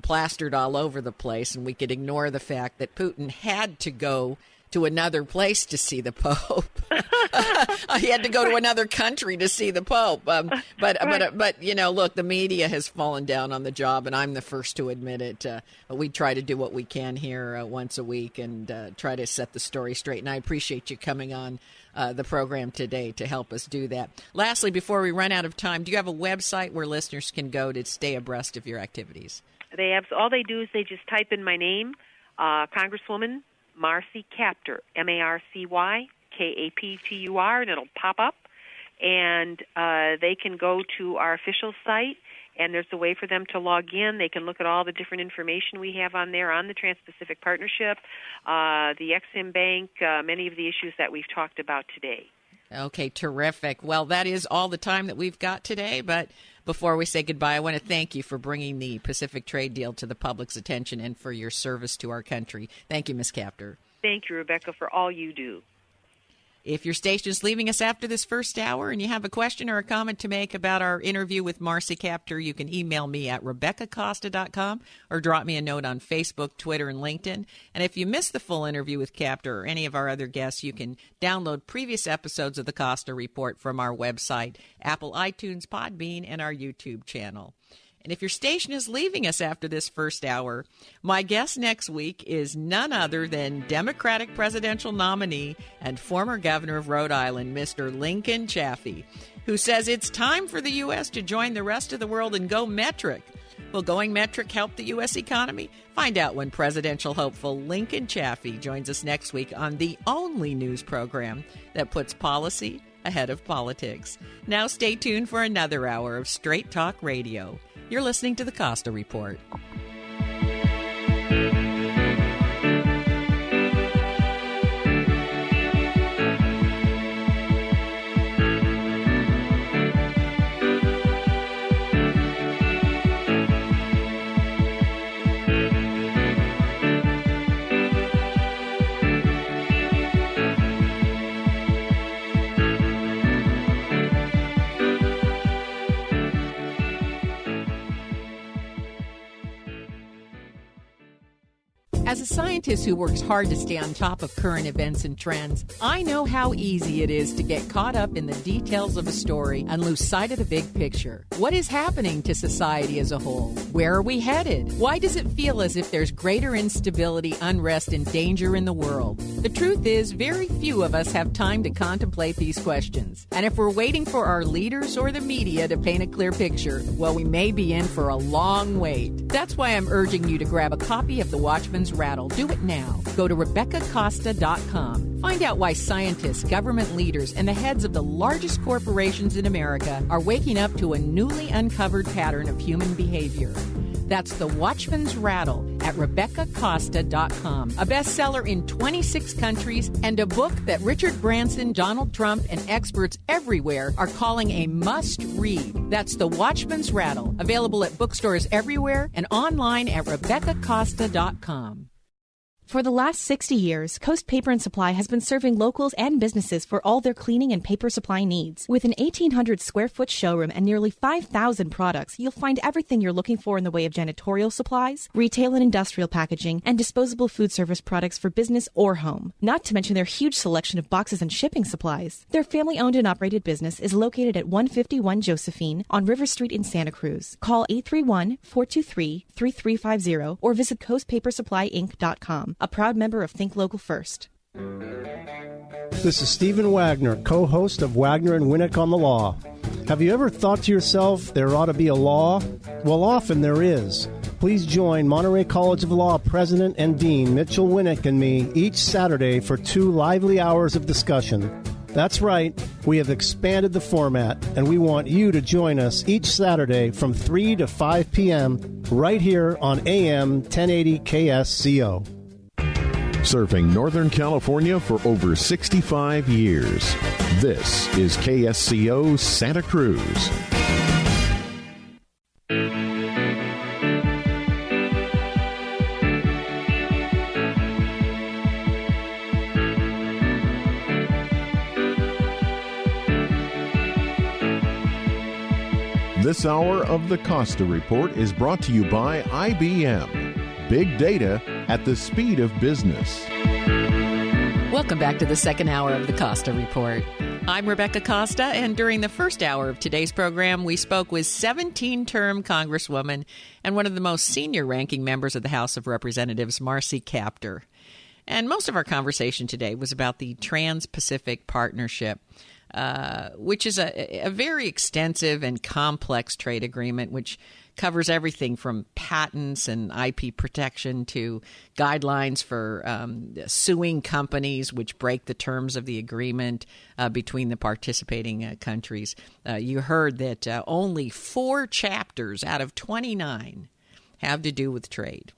plastered all over the place, and we could ignore the fact that Putin had to go to another place to see the Pope. He had to go to another country to see the Pope. But look, the media has fallen down on the job, and I'm the first to admit it. We try to do what we can here once a week and try to set the story straight. And I appreciate you coming on the program today to help us do that. Lastly, before we run out of time, do you have a website where listeners can go to stay abreast of your activities?
All they do is they just type in my name, Congresswoman Marcy Kaptur, Marcy Kaptur, and it'll pop up. And they can go to our official site, and there's a way for them to log in. They can look at all the different information we have on there on the Trans-Pacific Partnership, the Ex-Im Bank, many of the issues that we've talked about today.
Okay, terrific. Well, that is all the time that we've got today, but before we say goodbye, I want to thank you for bringing the Pacific trade deal to the public's attention and for your service to our country. Thank you, Ms. Kaptur.
Thank you, Rebecca, for all you do.
If your station is leaving us after this first hour and you have a question or a comment to make about our interview with Marcy Kaptur, you can email me at RebeccaCosta.com or drop me a note on Facebook, Twitter, and LinkedIn. And if you missed the full interview with Kaptur or any of our other guests, you can download previous episodes of the Costa Report from our website, Apple iTunes, Podbean, and our YouTube channel. And if your station is leaving us after this first hour, my guest next week is none other than Democratic presidential nominee and former governor of Rhode Island, Mr. Lincoln Chafee, who says it's time for the U.S. to join the rest of the world and go metric. Will going metric help the U.S. economy? Find out when presidential hopeful Lincoln Chafee joins us next week on the only news program that puts policy ahead of politics. Now stay tuned for another hour of Straight Talk Radio. You're listening to the Costa Report. As a scientist who works hard to stay on top of current events and trends, I know how easy it is to get caught up in the details of a story and lose sight of the big picture. What is happening to society as a whole? Where are we headed? Why does it feel as if there's greater instability, unrest, and danger in the world? The truth is, very few of us have time to contemplate these questions. And if we're waiting for our leaders or the media to paint a clear picture, well, we may be in for a long wait. That's why I'm urging you to grab a copy of The Watchman's Rattle. Do it now. Go to RebeccaCosta.com. Find out why scientists, government leaders, and the heads of the largest corporations in America are waking up to a newly uncovered pattern of human behavior. That's The Watchman's Rattle at RebeccaCosta.com, a bestseller in 26 countries and a book that Richard Branson, Donald Trump, and experts everywhere are calling a must-read. That's The Watchman's Rattle, available at bookstores everywhere and online at RebeccaCosta.com.
For the last 60 years, Coast Paper and Supply has been serving locals and businesses for all their cleaning and paper supply needs. With an 1,800 square foot showroom and nearly 5,000 products, you'll find everything you're looking for in the way of janitorial supplies, retail and industrial packaging, and disposable food service products for business or home. Not to mention their huge selection of boxes and shipping supplies. Their family-owned and operated business is located at 151 Josephine on River Street in Santa Cruz. Call 831-423-3350 or visit coastpapersupplyinc.com. A proud member of Think Local First.
This is Stephen Wagner, co-host of Wagner and Winnick on the Law. Have you ever thought to yourself, there ought to be a law? Well, often there is. Please join Monterey College of Law President and Dean Mitchell Winnick and me each Saturday for 2 lively hours of discussion. That's right, we have expanded the format, and we want you to join us each Saturday from 3 to 5 p.m. right here on AM 1080 KSCO.
Serving Northern California for over 65 years. This is KSCO Santa Cruz. This hour of the Costa Report is brought to you by IBM. Big data at the speed of business.
Welcome back to the second hour of the Costa Report. I'm Rebecca Costa, and during the first hour of today's program, we spoke with 17-term Congresswoman and one of the most senior-ranking members of the House of Representatives, Marcy Kaptur. And most of our conversation today was about the Trans-Pacific Partnership, which is a very extensive and complex trade agreement which covers everything from patents and IP protection to guidelines for suing companies which break the terms of the agreement between the participating countries. You heard that only 4 chapters out of 29 have to do with trade.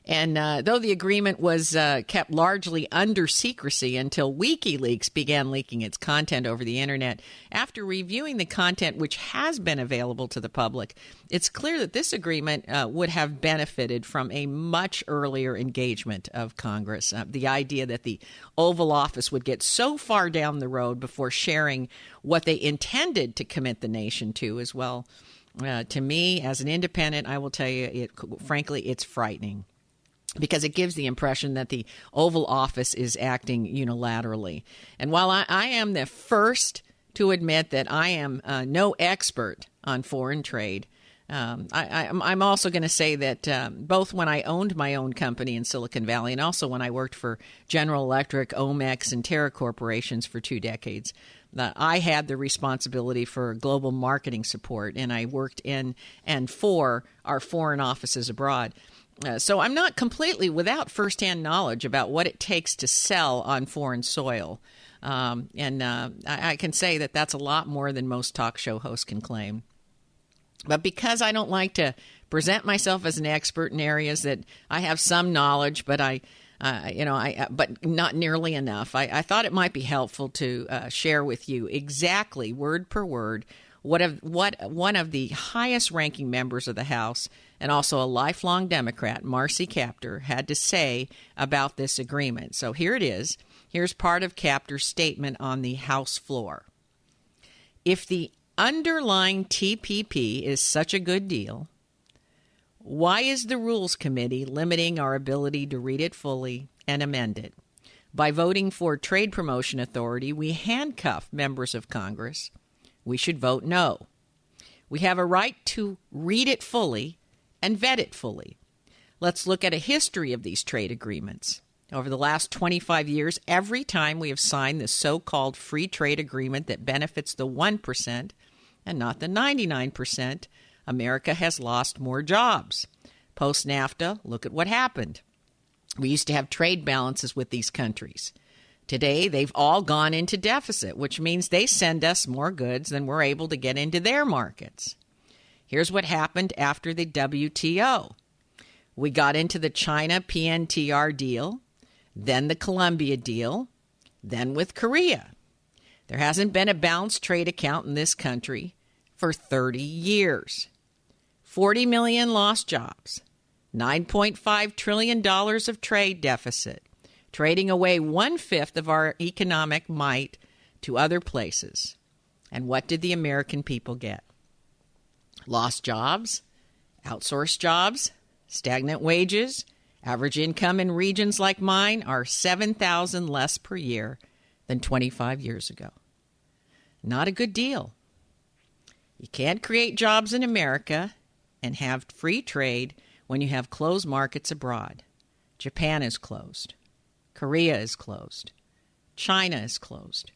And though the agreement was kept largely under secrecy until WikiLeaks began leaking its content over the internet, after reviewing the content which has been available to the public, it's clear that this agreement would have benefited from a much earlier engagement of Congress. The idea that the Oval Office would get so far down the road before sharing what they intended to commit the nation to as well. To me, as an independent, I will tell you, frankly, it's frightening, because it gives the impression that the Oval Office is acting unilaterally. And while I am the first to admit that I am no expert on foreign trade, I'm also going to say that both when I owned my own company in Silicon Valley and also when I worked for General Electric, Omex, and Terra Corporations for 2 decades, I had the responsibility for global marketing support, and I worked in and for our foreign offices abroad. So I'm not completely without firsthand knowledge about what it takes to sell on foreign soil. I can say that that's a lot more than most talk show hosts can claim. But because I don't like to present myself as an expert in areas that I have some knowledge, but but not nearly enough, I thought it might be helpful to share with you exactly, word per word, what one of the highest-ranking members of the House and also a lifelong Democrat, Marcy Kaptur, had to say about this agreement. So here it is. Here's part of Kaptur's statement on the House floor. If the underlying TPP is such a good deal, why is the Rules Committee limiting our ability to read it fully and amend it? By voting for Trade Promotion Authority, we handcuff members of Congress. We should vote no. We have a right to read it fully and vet it fully. Let's look at a history of these trade agreements. Over the last 25 years, every time we have signed the so-called free trade agreement that benefits the 1% and not the 99%, America has lost more jobs. Post-NAFTA, look at what happened. We used to have trade balances with these countries. Today, they've all gone into deficit, which means they send us more goods than we're able to get into their markets. Here's what happened after the WTO. We got into the China PNTR deal, then the Colombia deal, then with Korea. There hasn't been a balanced trade account in this country for 30 years. 40 million lost jobs, $9.5 trillion of trade deficit, trading away 1/5 of our economic might to other places. And what did the American people get? Lost jobs, outsourced jobs, stagnant wages. Average income in regions like mine are $7,000 less per year than 25 years ago. Not a good deal. You can't create jobs in America and have free trade when you have closed markets abroad. Japan is closed. Korea is closed. China is closed.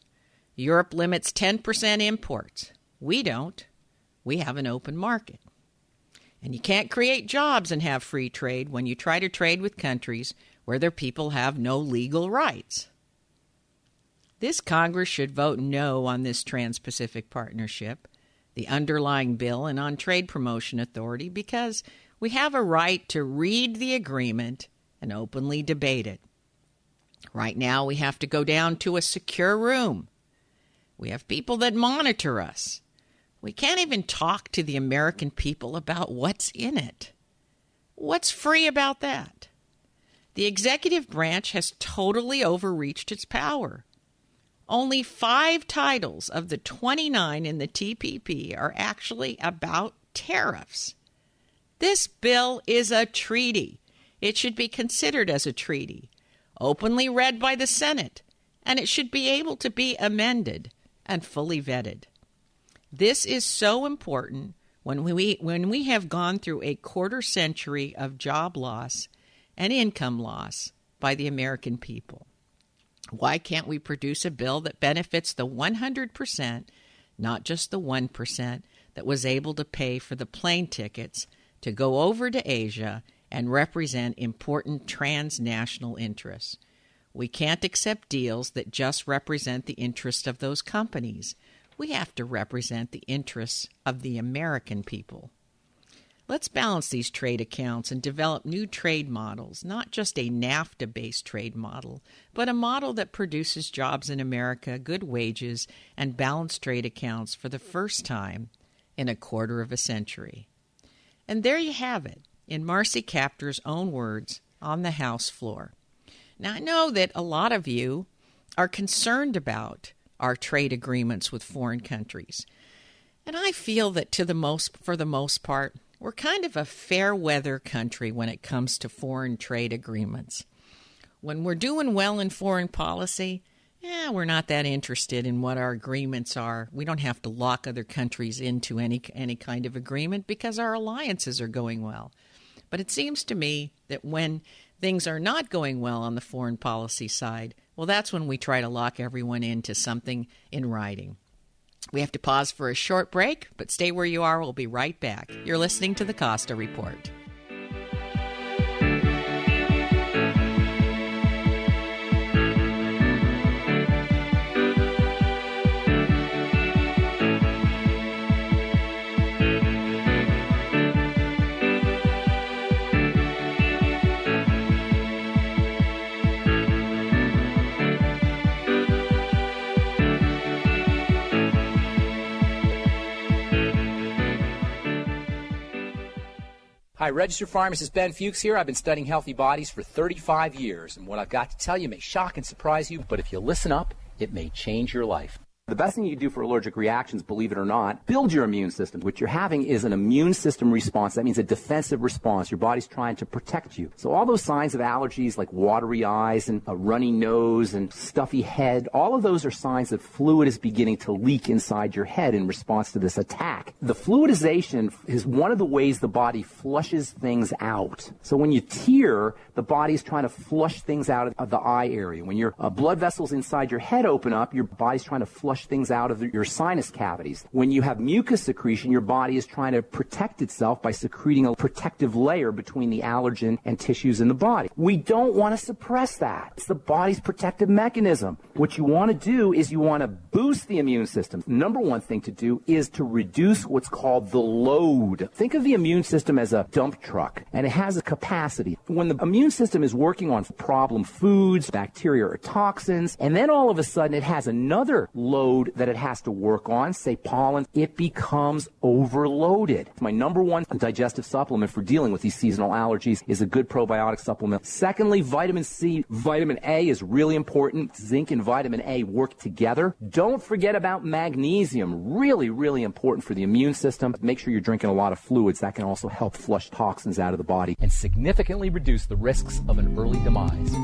Europe limits 10% imports. We don't. We have an open market. And you can't create jobs and have free trade when you try to trade with countries where their people have no legal rights. This Congress should vote no on this Trans-Pacific Partnership, the underlying bill, and on Trade Promotion Authority because we have a right to read the agreement and openly debate it. Right now, we have to go down to a secure room. We have people that monitor us. We can't even talk to the American people about what's in it. What's free about that? The executive branch has totally overreached its power. Only 5 titles of the 29 in the TPP are actually about tariffs. This bill is a treaty. It should be considered as a treaty, openly read by the Senate, and it should be able to be amended and fully vetted. This is so important when we have gone through a quarter century of job loss and income loss by the American people. Why can't we produce a bill that benefits the 100%, not just the 1%, that was able to pay for the plane tickets to go over to Asia and represent important transnational interests? We can't accept deals that just represent the interest of those companies. We have to represent the interests of the American people. Let's balance these trade accounts and develop new trade models, not just a NAFTA-based trade model, but a model that produces jobs in America, good wages, and balanced trade accounts for the first time in a quarter of a century. And there you have it, in Marcy Kaptur's own words, on the House floor. Now, I know that a lot of you are concerned about our trade agreements with foreign countries. And I feel that for the most part, we're kind of a fair weather country when it comes to foreign trade agreements. When we're doing well in foreign policy, we're not that interested in what our agreements are. We don't have to lock other countries into any kind of agreement because our alliances are going well. But it seems to me that when things are not going well on the foreign policy side, well, that's when we try to lock everyone into something in writing. We have to pause for a short break, but stay where you are. We'll be right back. You're listening to the Costa Report.
Hi, registered pharmacist Ben Fuchs here. I've been studying healthy bodies for 35 years, and what I've got to tell you may shock and surprise you, but if you listen up, it may change your life. The best thing you can do for allergic reactions, believe it or not, build your immune system. What you're having is an immune system response. That means a defensive response. Your body's trying to protect you. So all those signs of allergies like watery eyes and a runny nose and stuffy head, all of those are signs that fluid is beginning to leak inside your head in response to this attack. The fluidization is one of the ways the body flushes things out. So when you tear, the body's trying to flush things out of the eye area. When your blood vessels inside your head open up, your body's trying to flush things out of your sinus cavities. When you have mucus secretion, your body is trying to protect itself by secreting a protective layer between the allergen and tissues in the body. We don't want to suppress that. It's the body's protective mechanism. What you want to do is you want to boost the immune system. Number one thing to do is to reduce what's called the load. Think of the immune system as a dump truck, and it has a capacity. When the immune system is working on problem foods, bacteria or toxins, and then all of a sudden it has another load that it has to work on, say pollen, it becomes overloaded. My number one digestive supplement for dealing with these seasonal allergies is a good probiotic supplement. Secondly, vitamin C. Vitamin A is really important. Zinc and vitamin A work together. Don't forget about magnesium. Really, really important for the immune system. Make sure you're drinking a lot of fluids. That can also help flush toxins out of the body and significantly reduce the risks of an early demise.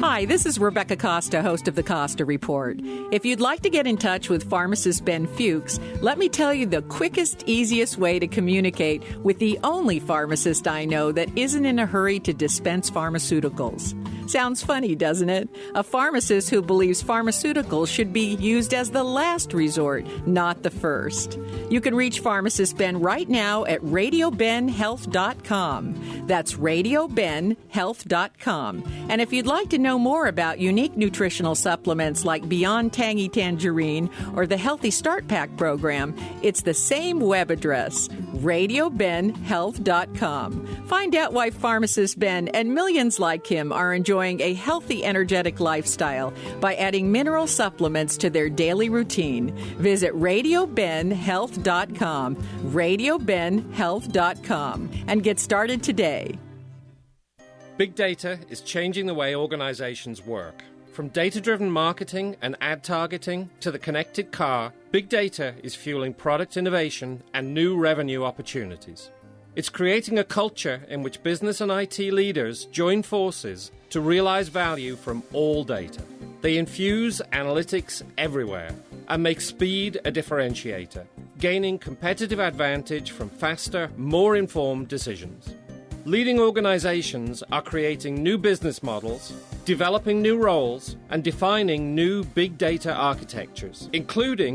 Hi, this is Rebecca Costa, host of the Costa Report. If you'd like to get in touch with pharmacist Ben Fuchs, let me tell you the quickest, easiest way to communicate with the only pharmacist I know that isn't in a hurry to dispense pharmaceuticals. Sounds funny, doesn't it? A pharmacist who believes pharmaceuticals should be used as the last resort, not the first. You can reach pharmacist Ben right now at radiobenhealth.com. That's radiobenhealth.com. And if you'd like to know more about unique nutritional supplements like Beyond Tangy Tangerine or the Healthy Start Pack program, it's the same web address, radiobenhealth.com. Find out why pharmacist Ben and millions like him are enjoying a healthy, energetic lifestyle by adding mineral supplements to their daily routine. Visit radiobenhealth.com, radiobenhealth.com, and get started today.
Big data is changing the way organizations work. From data-driven marketing and ad targeting to the connected car, big data is fueling product innovation and new revenue opportunities. It's creating a culture in which business and IT leaders join forces to realize value from all data. They infuse analytics everywhere and make speed a differentiator, gaining competitive advantage from faster, more informed decisions. Leading organizations are creating new business models, developing new roles, and defining new big data architectures, including